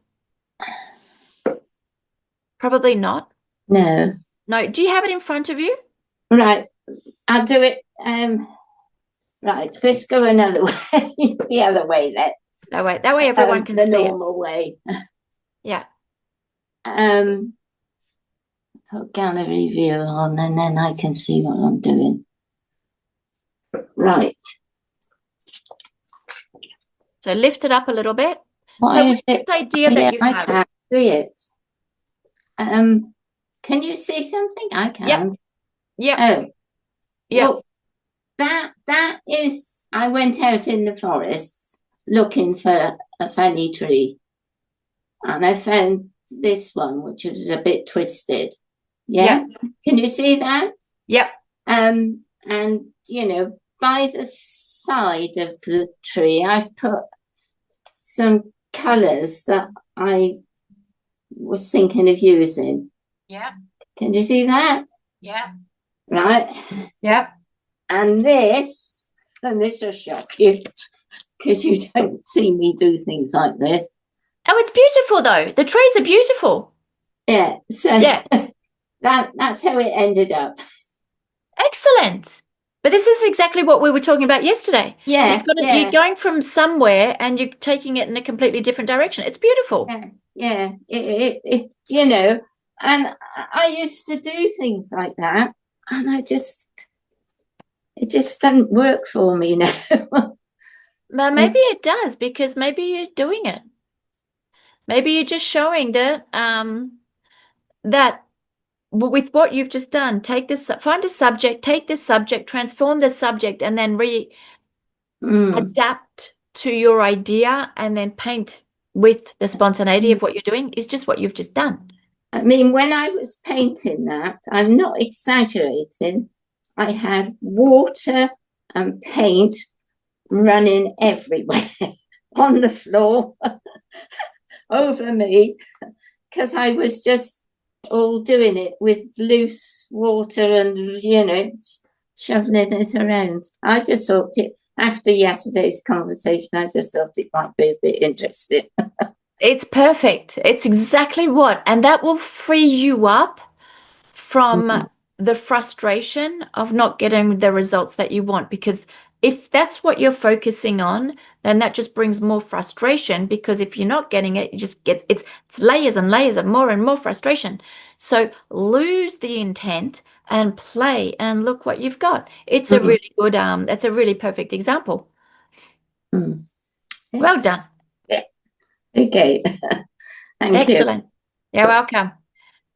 Probably not. No. No, do you have it in front of you? Right, I'll do it. Right, let's go another way. The other way then. That way everyone can the see normal way. it. Yeah. put gallery view on, and then I can see what I'm doing. Right. So lift it up a little bit. What So is with it? this idea Oh, yeah, that you I have. can't see it. Can you see something? I can. Yep. Oh, Yep. well, that is. I went out in the forest looking for a funny tree, and I found this one, which was a bit twisted. Yeah. Can you see that? Yep. And you know, by the side of the tree, I've put some colours that I was thinking of using. Yep. Can you see that? Yep. Right. Yep. And this will shock you because you don't see me do things like this. Oh, it's beautiful though. The trees are beautiful. Yeah. So Yeah. that's how it ended up. Excellent. But this is exactly what we were talking about yesterday. Yeah. You're going from somewhere and you're taking it in a completely different direction. It's beautiful. Yeah. It you know, and I used to do things like that, and it just doesn't work for me now. Well, maybe it does because maybe you're doing it. Maybe you're just showing that that with what you've just done, find a subject, take this subject, transform this subject, and then adapt to your idea and then paint with the spontaneity of what you're doing is just what you've just done. I mean, when I was painting that, I'm not exaggerating, I had water and paint running everywhere on the floor over me because I was just all doing it with loose water and, you know, shoveling it around. I just thought after yesterday's conversation, I just thought it might be a bit interesting. It's perfect. It's exactly what, and that will free you up from the frustration of not getting the results that you want. Because if that's what you're focusing on, then that just brings more frustration. Because if you're not getting it, it's layers and layers of more and more frustration. So lose the intent and play and look what you've got. It's a really good, that's a really perfect example. Well done. Okay. Thank you. Excellent. You're welcome.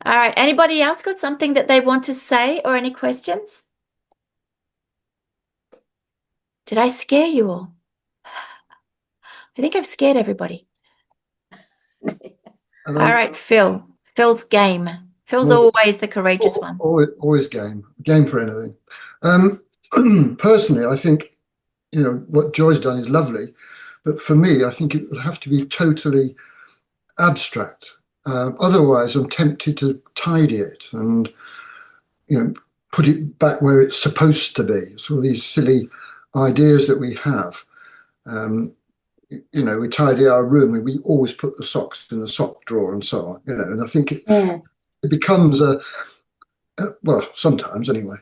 All right. Anybody else got something that they want to say or any questions? Did I scare you all? I think I've scared everybody. All right, Phil. Phil's game. Phil's always the courageous one. Always game for anything. Personally, I think, you know, what Joy's done is lovely, but for me, I think it would have to be totally abstract. Otherwise, I'm tempted to tidy it and, you know, put it back where it's supposed to be. So all these silly ideas that we have. You know, we tidy our room and we always put the socks in the sock drawer and so on, you know, and I think it becomes well, sometimes anyway,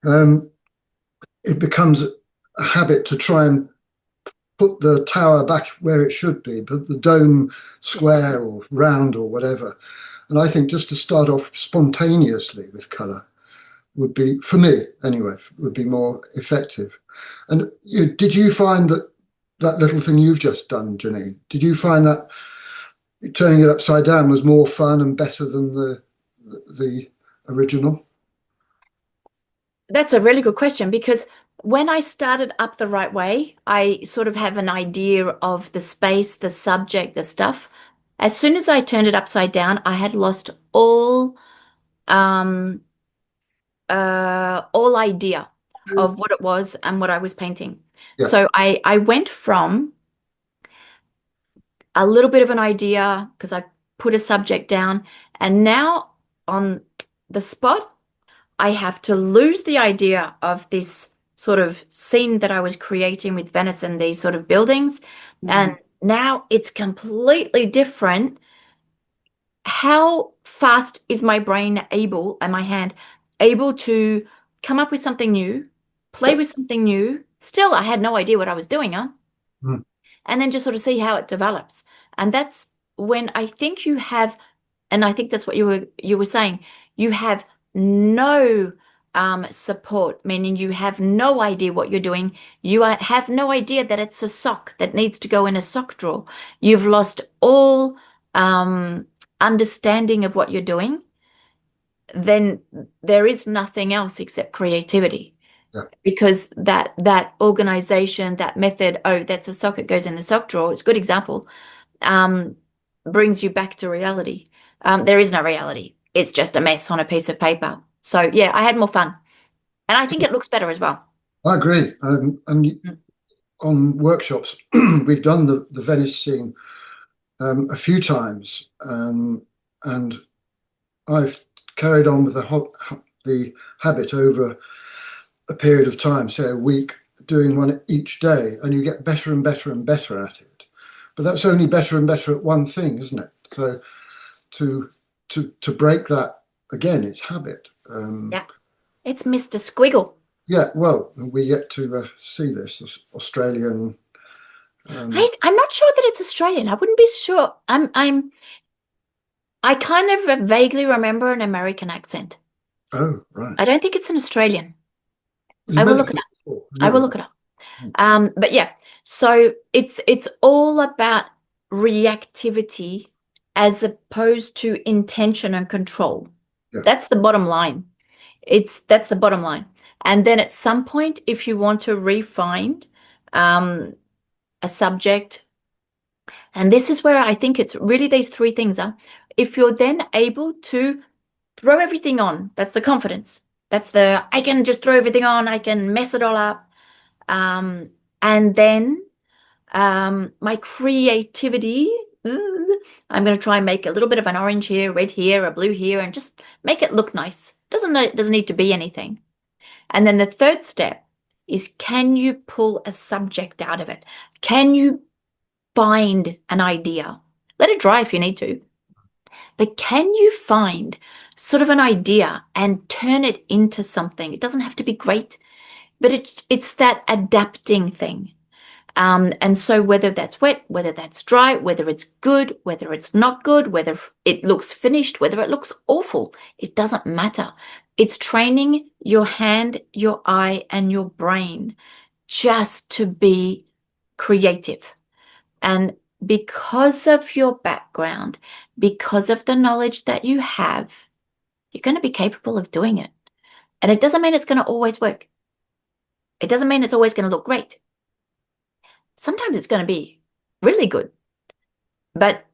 it becomes a habit to try and put the tower back where it should be, put the dome square or round or whatever. And I think just to start off spontaneously with colour would be, for me anyway, would be more effective. And did you find that little thing you've just done, Janine, did you find that turning it upside down was more fun and better than the original? That's a really good question because when I started up the right way, I sort of have an idea of the space, the subject, the stuff. As soon as I turned it upside down, I had lost all idea of what it was and what I was painting. Yeah. So I went from a little bit of an idea because I put a subject down, and now on the spot, I have to lose the idea of this sort of scene that I was creating with Venice and these sort of buildings. And now it's completely different. How fast is my brain able and my hand able to come up with something new, play with something new? Still, I had no idea what I was doing, huh? And then just sort of see how it develops. And that's when I think you have, and I think that's what you were saying, you have no support, meaning you have no idea what you're doing. You have no idea that it's a sock that needs to go in a sock drawer. You've lost all understanding of what you're doing. Then there is nothing else except creativity. Yeah. Because that organization, that method, oh, that's a sock, it goes in the sock drawer, it's a good example, brings you back to reality. There is no reality. It's just a mess on a piece of paper. So yeah, I had more fun. And I think it looks better as well. I agree. And on workshops, we've done the Venice scene a few times, and I've carried on with the habit over a period of time, say a week, doing one each day, and you get better and better and better at it. But that's only better and better at one thing, isn't it? So to break that again, it's habit. Yeah, it's Mr. Squiggle. Yeah, well, we yet to see this Australian. I'm not sure that it's Australian. I wouldn't be sure. I kind of vaguely remember an American accent. Oh, right. I don't think it's an Australian. You I will mentioned look it up. it before. I will look it up. But yeah, so it's all about reactivity as opposed to intention and control. Yeah. That's the bottom line. That's the bottom line. And then at some point, if you want to refine a subject, and this is where I think it's really these three things are. If you're then able to throw everything on, that's the confidence. That's the, I can just throw everything on, I can mess it all up. And then my creativity, I'm going to try and make a little bit of an orange here, red here, a blue here, and just make it look nice. It doesn't need to be anything. And then the third step is, can you pull a subject out of it? Can you find an idea? Let it dry if you need to. But can you find sort of an idea and turn it into something? It doesn't have to be great, but it's that adapting thing. And so whether that's wet, whether that's dry, whether it's good, whether it's not good, whether it looks finished, whether it looks awful, it doesn't matter. It's training your hand, your eye, and your brain just to be creative. And because of your background, because of the knowledge that you have, you're going to be capable of doing it. And it doesn't mean it's going to always work. It doesn't mean it's always going to look great. Sometimes it's going to be really good, but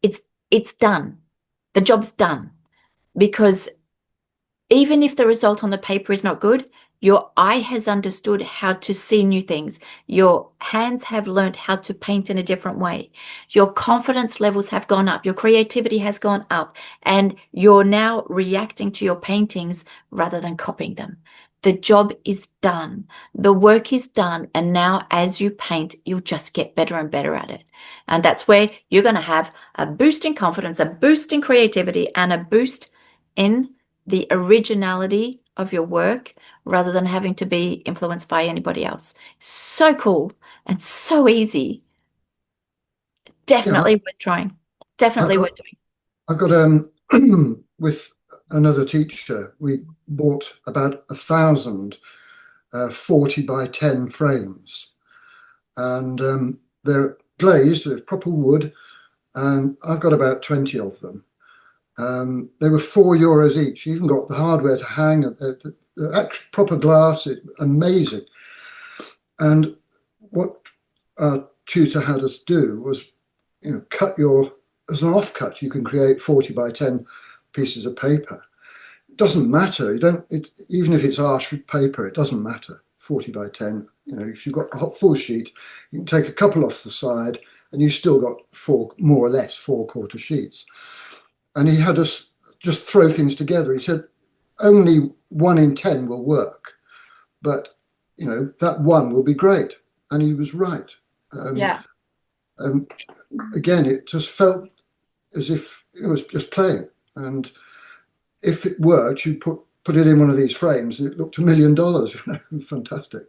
it's done. The job's done, because even if the result on the paper is not good, your eye has understood how to see new things. Your hands have learned how to paint in a different way. Your confidence levels have gone up. Your creativity has gone up, and you're now reacting to your paintings rather than copying them. The job is done. The work is done. And now as you paint, you'll just get better and better at it. And that's where you're going to have a boost in confidence, a boost in creativity, and a boost in the originality of your work, rather than having to be influenced by anybody else. So cool and so easy. Definitely worth trying. Definitely worth doing. I've got with another teacher, we bought about 1,000 40 by 10 frames, and they're glazed, they're proper wood, and I've got about 20 of them. They were €4 each. You even got the hardware to hang, the actual proper glass, amazing. And what our tutor had us do was, cut as an offcut, you can create 40 by 10 pieces of paper. It doesn't matter. Even if it's arch paper, it doesn't matter. 40 by 10. If you've got a full sheet, you can take a couple off the side, and you've still got more or less 4/4 sheets. And he had us just throw things together. He said, only 1 in 10 will work, but that one will be great. And he was right. Yeah. Again, it just felt as if it was just playing. And if it worked, you put it in one of these frames, and it looked $1 million. Fantastic.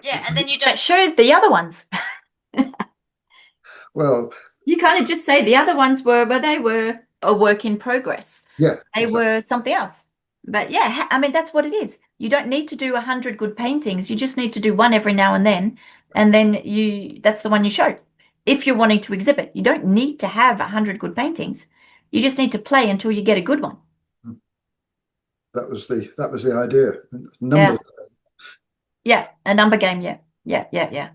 Yeah, and then you don't show the other ones. Well, you kind of just say the other ones were, but they were a work in progress. Yeah, They exactly. were something else. But yeah, I mean, that's what it is. You don't need to do 100 good paintings. You just need to do one every now and then that's the one you show. If you're wanting to exhibit, you don't need to have 100 good paintings. You just need to play until you get a good one. That was the idea. Yeah. Numbers. Yeah, a number game. Yeah. Yeah, yeah, yeah.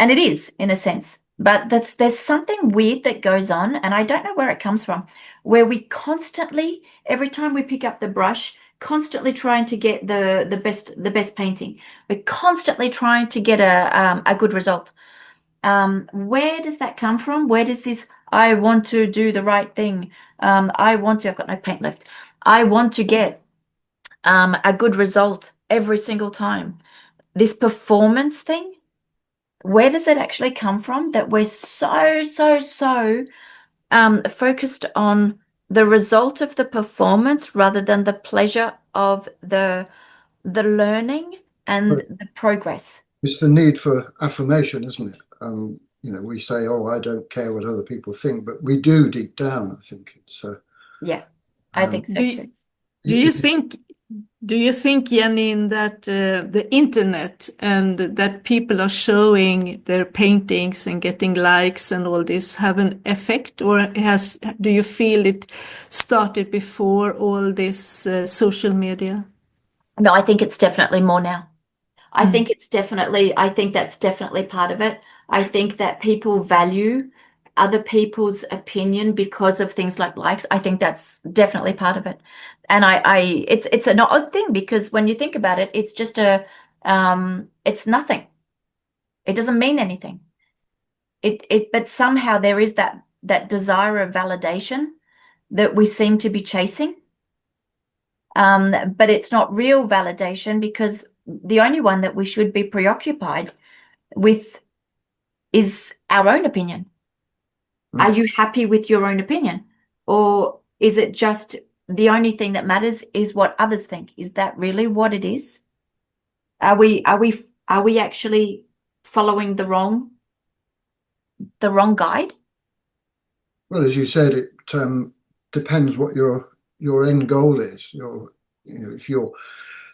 And it is in a sense, but there's something weird that goes on, and I don't know where it comes from, where we constantly, every time we pick up the brush, constantly trying to get the best painting. We're constantly trying to get a good result. Where does that come from? Where does this, I want to do the right thing. I've got no paint left. I want to get a good result every single time. This performance thing, where does it actually come from that we're so focused on the result of the performance rather than the pleasure of the learning and But the progress? it's the need for affirmation, isn't it? We say, "Oh, I don't care what other people think," but we do deep down. I think it's. Yeah, I Um, think so Do you, too. do you think, Janine, that the internet and that people are showing their paintings and getting likes and all this have an effect, or do you feel it started before all this social media? No, I think it's definitely more now. I Mm. think I think that's definitely part of it. I think that people value other people's opinion because of things like likes. I think that's definitely part of it. And it's an odd thing because when you think about it, it's just it's nothing. It doesn't mean anything. But somehow there is that desire of validation that we seem to be chasing. But it's not real validation because the only one that we should be preoccupied with is our own opinion. Are you happy with your own opinion? Or is it just the only thing that matters is what others think? Is that really what it is? Are we actually following the wrong guide? well, as you said, it depends what your end goal is. If you're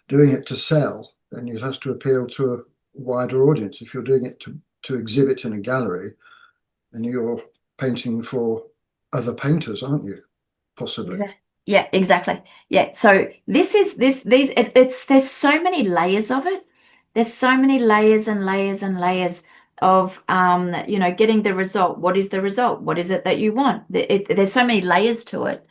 doing it to sell, then it has to appeal to a wider audience. If you're doing it to exhibit in a gallery, then you're painting for other painters, aren't you? Possibly. Yeah, exactly. Yeah. So there's so many layers of it. There's so many layers and layers and layers of getting the result. What is the result? What is it that you want? There's so many layers to it.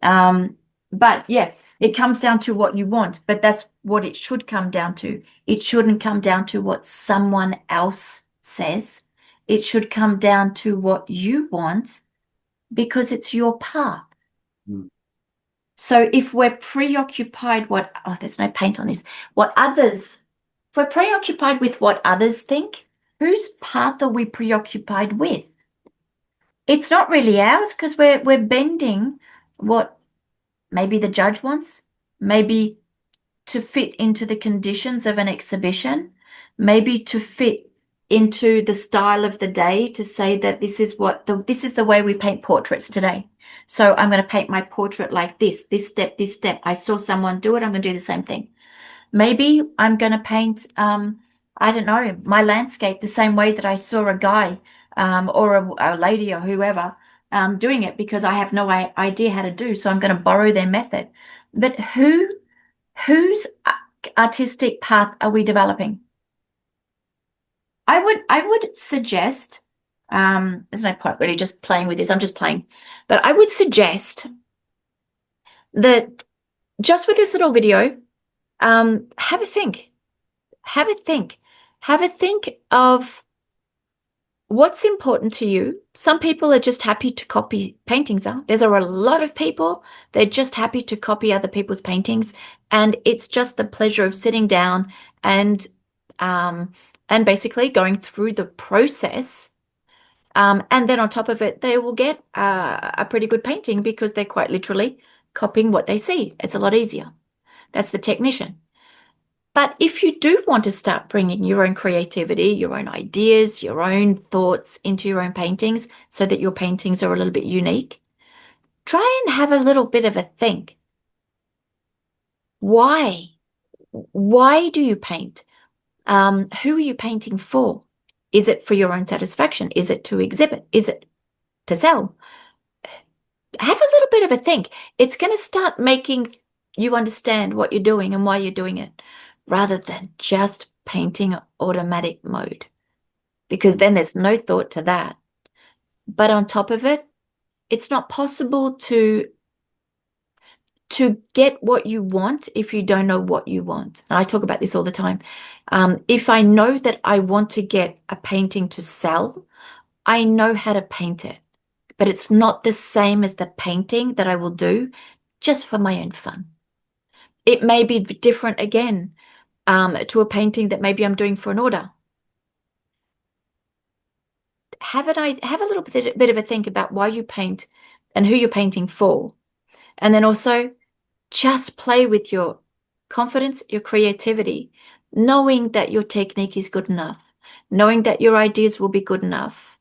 But yes, it comes down to what you want, but that's what it should come down to. It shouldn't come down to what someone else says. It should come down to what you want because it's your path. Mm. So if we're preoccupied there's no paint on this. If we're preoccupied with what others think, whose path are we preoccupied with? It's not really ours because we're bending what maybe the judge wants, maybe to fit into the conditions of an exhibition, maybe to fit into the style of the day to say that this is the way we paint portraits today. So I'm going to paint my portrait like this step, this step. I saw someone do it. I'm going to do the same thing. Maybe I'm going to paint, I don't know, my landscape the same way that I saw a guy or a lady or whoever doing it because I have no idea how to do. So I'm going to borrow their method. But whose artistic path are we developing? I would suggest, there's no point really just playing with this, I'm just playing, but I would suggest that just with this little video, have a think. Have a think. Have a think of what's important to you. Some people are just happy to copy paintings. There's a lot of people, they're just happy to copy other people's paintings. And it's just the pleasure of sitting down and basically going through the process. And then on top of it, they will get a pretty good painting because they're quite literally copying what they see. It's a lot easier. That's the technician. But if you do want to start bringing your own creativity, your own ideas, your own thoughts into your own paintings so that your paintings are a little bit unique, try and have a little bit of a think. Why? Why do you paint? Who are you painting for? Is it for your own satisfaction? Is it to exhibit? Is it to sell? Have a little bit of a think. It's going to start making you understand what you're doing and why you're doing it, rather than just painting automatic mode, because then there's no thought to that. But on top of it, it's not possible to get what you want if you don't know what you want. And I talk about this all the time. If I know that I want to get a painting to sell, I know how to paint it, but it's not the same as the painting that I will do just for my own fun. It may be different again to a painting that maybe I'm doing for an order. Have a little bit of a think about why you paint and who you're painting for. And then also just play with your confidence, your creativity, knowing that your technique is good enough, knowing that your ideas will be good enough.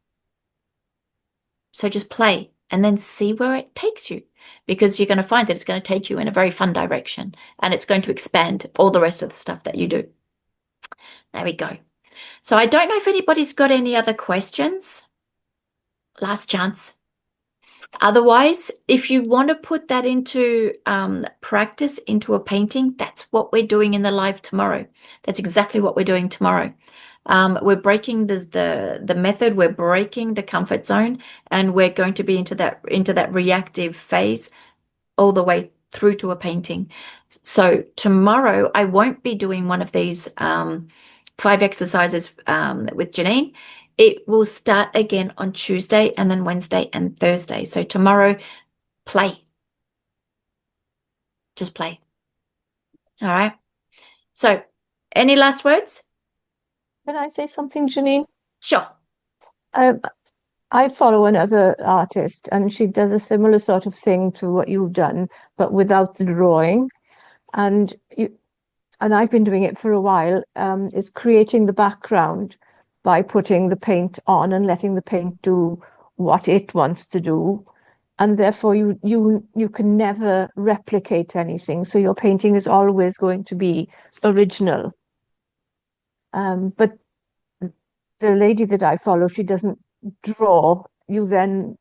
So just play and then see where it takes you, because you're going to find that it's going to take you in a very fun direction, and it's going to expand all the rest of the stuff that you do. There we go. So I don't know if anybody's got any other questions. Last chance. Otherwise, if you want to put that into practice, into a painting, that's what we're doing in the live tomorrow. That's exactly what we're doing tomorrow. We're breaking the method, we're breaking the comfort zone, and we're going to be into that reactive phase all the way through to a painting. So tomorrow, I won't be doing one of these 5 exercises with Janine. It will start again on Tuesday and then Wednesday and Thursday. So tomorrow, play. Just play. All right. So any last words? Can I say something, Janine? Sure. I follow another artist, and she does a similar sort of thing to what you've done, but without the drawing. And I've been doing it for a while. Is creating the background by putting the paint on and letting the paint do what it wants to do, and therefore you can never replicate anything. So your painting is always going to be original. But the lady that I follow, she doesn't draw. You then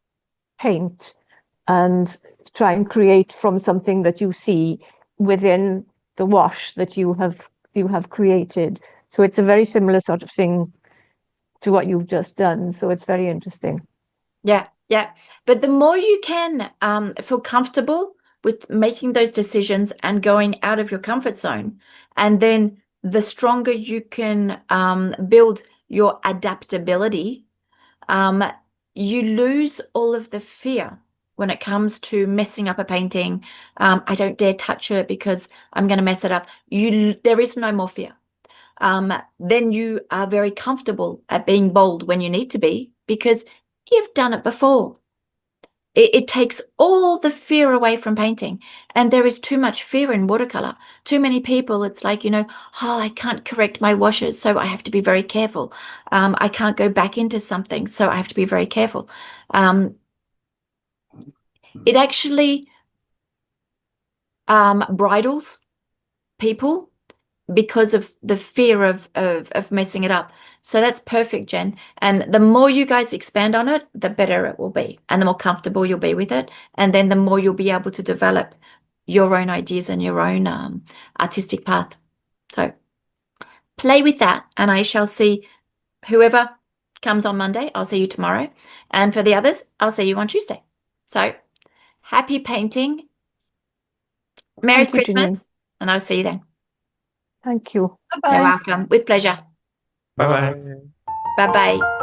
paint and try and create from something that you see within the wash that you have created. So it's a very similar sort of thing to what you've just done. So it's very interesting. Yeah, yeah. But the more you can feel comfortable with making those decisions and going out of your comfort zone, and then the stronger you can build your adaptability, you lose all of the fear when it comes to messing up a painting. I don't dare touch it because I'm going to mess it up. There is no more fear. Then you are very comfortable at being bold when you need to be, because you've done it before. It takes all the fear away from painting. And there is too much fear in watercolor. Too many people, it's like, oh, I can't correct my washes, so I have to be very careful. I can't go back into something, so I have to be very careful. It actually bridles people because of the fear of messing it up. So that's perfect, Jen. And the more you guys expand on it, the better it will be, and the more comfortable you'll be with it. And then the more you'll be able to develop your own ideas and your own artistic path. So play with that, and I shall see whoever comes on Monday. I'll see you tomorrow. And for the others, I'll see you on Tuesday. So happy painting. Merry Thank you, Christmas. Janine. And I'll see you then. Thank you. You're welcome. With pleasure. Bye-bye. Bye-bye.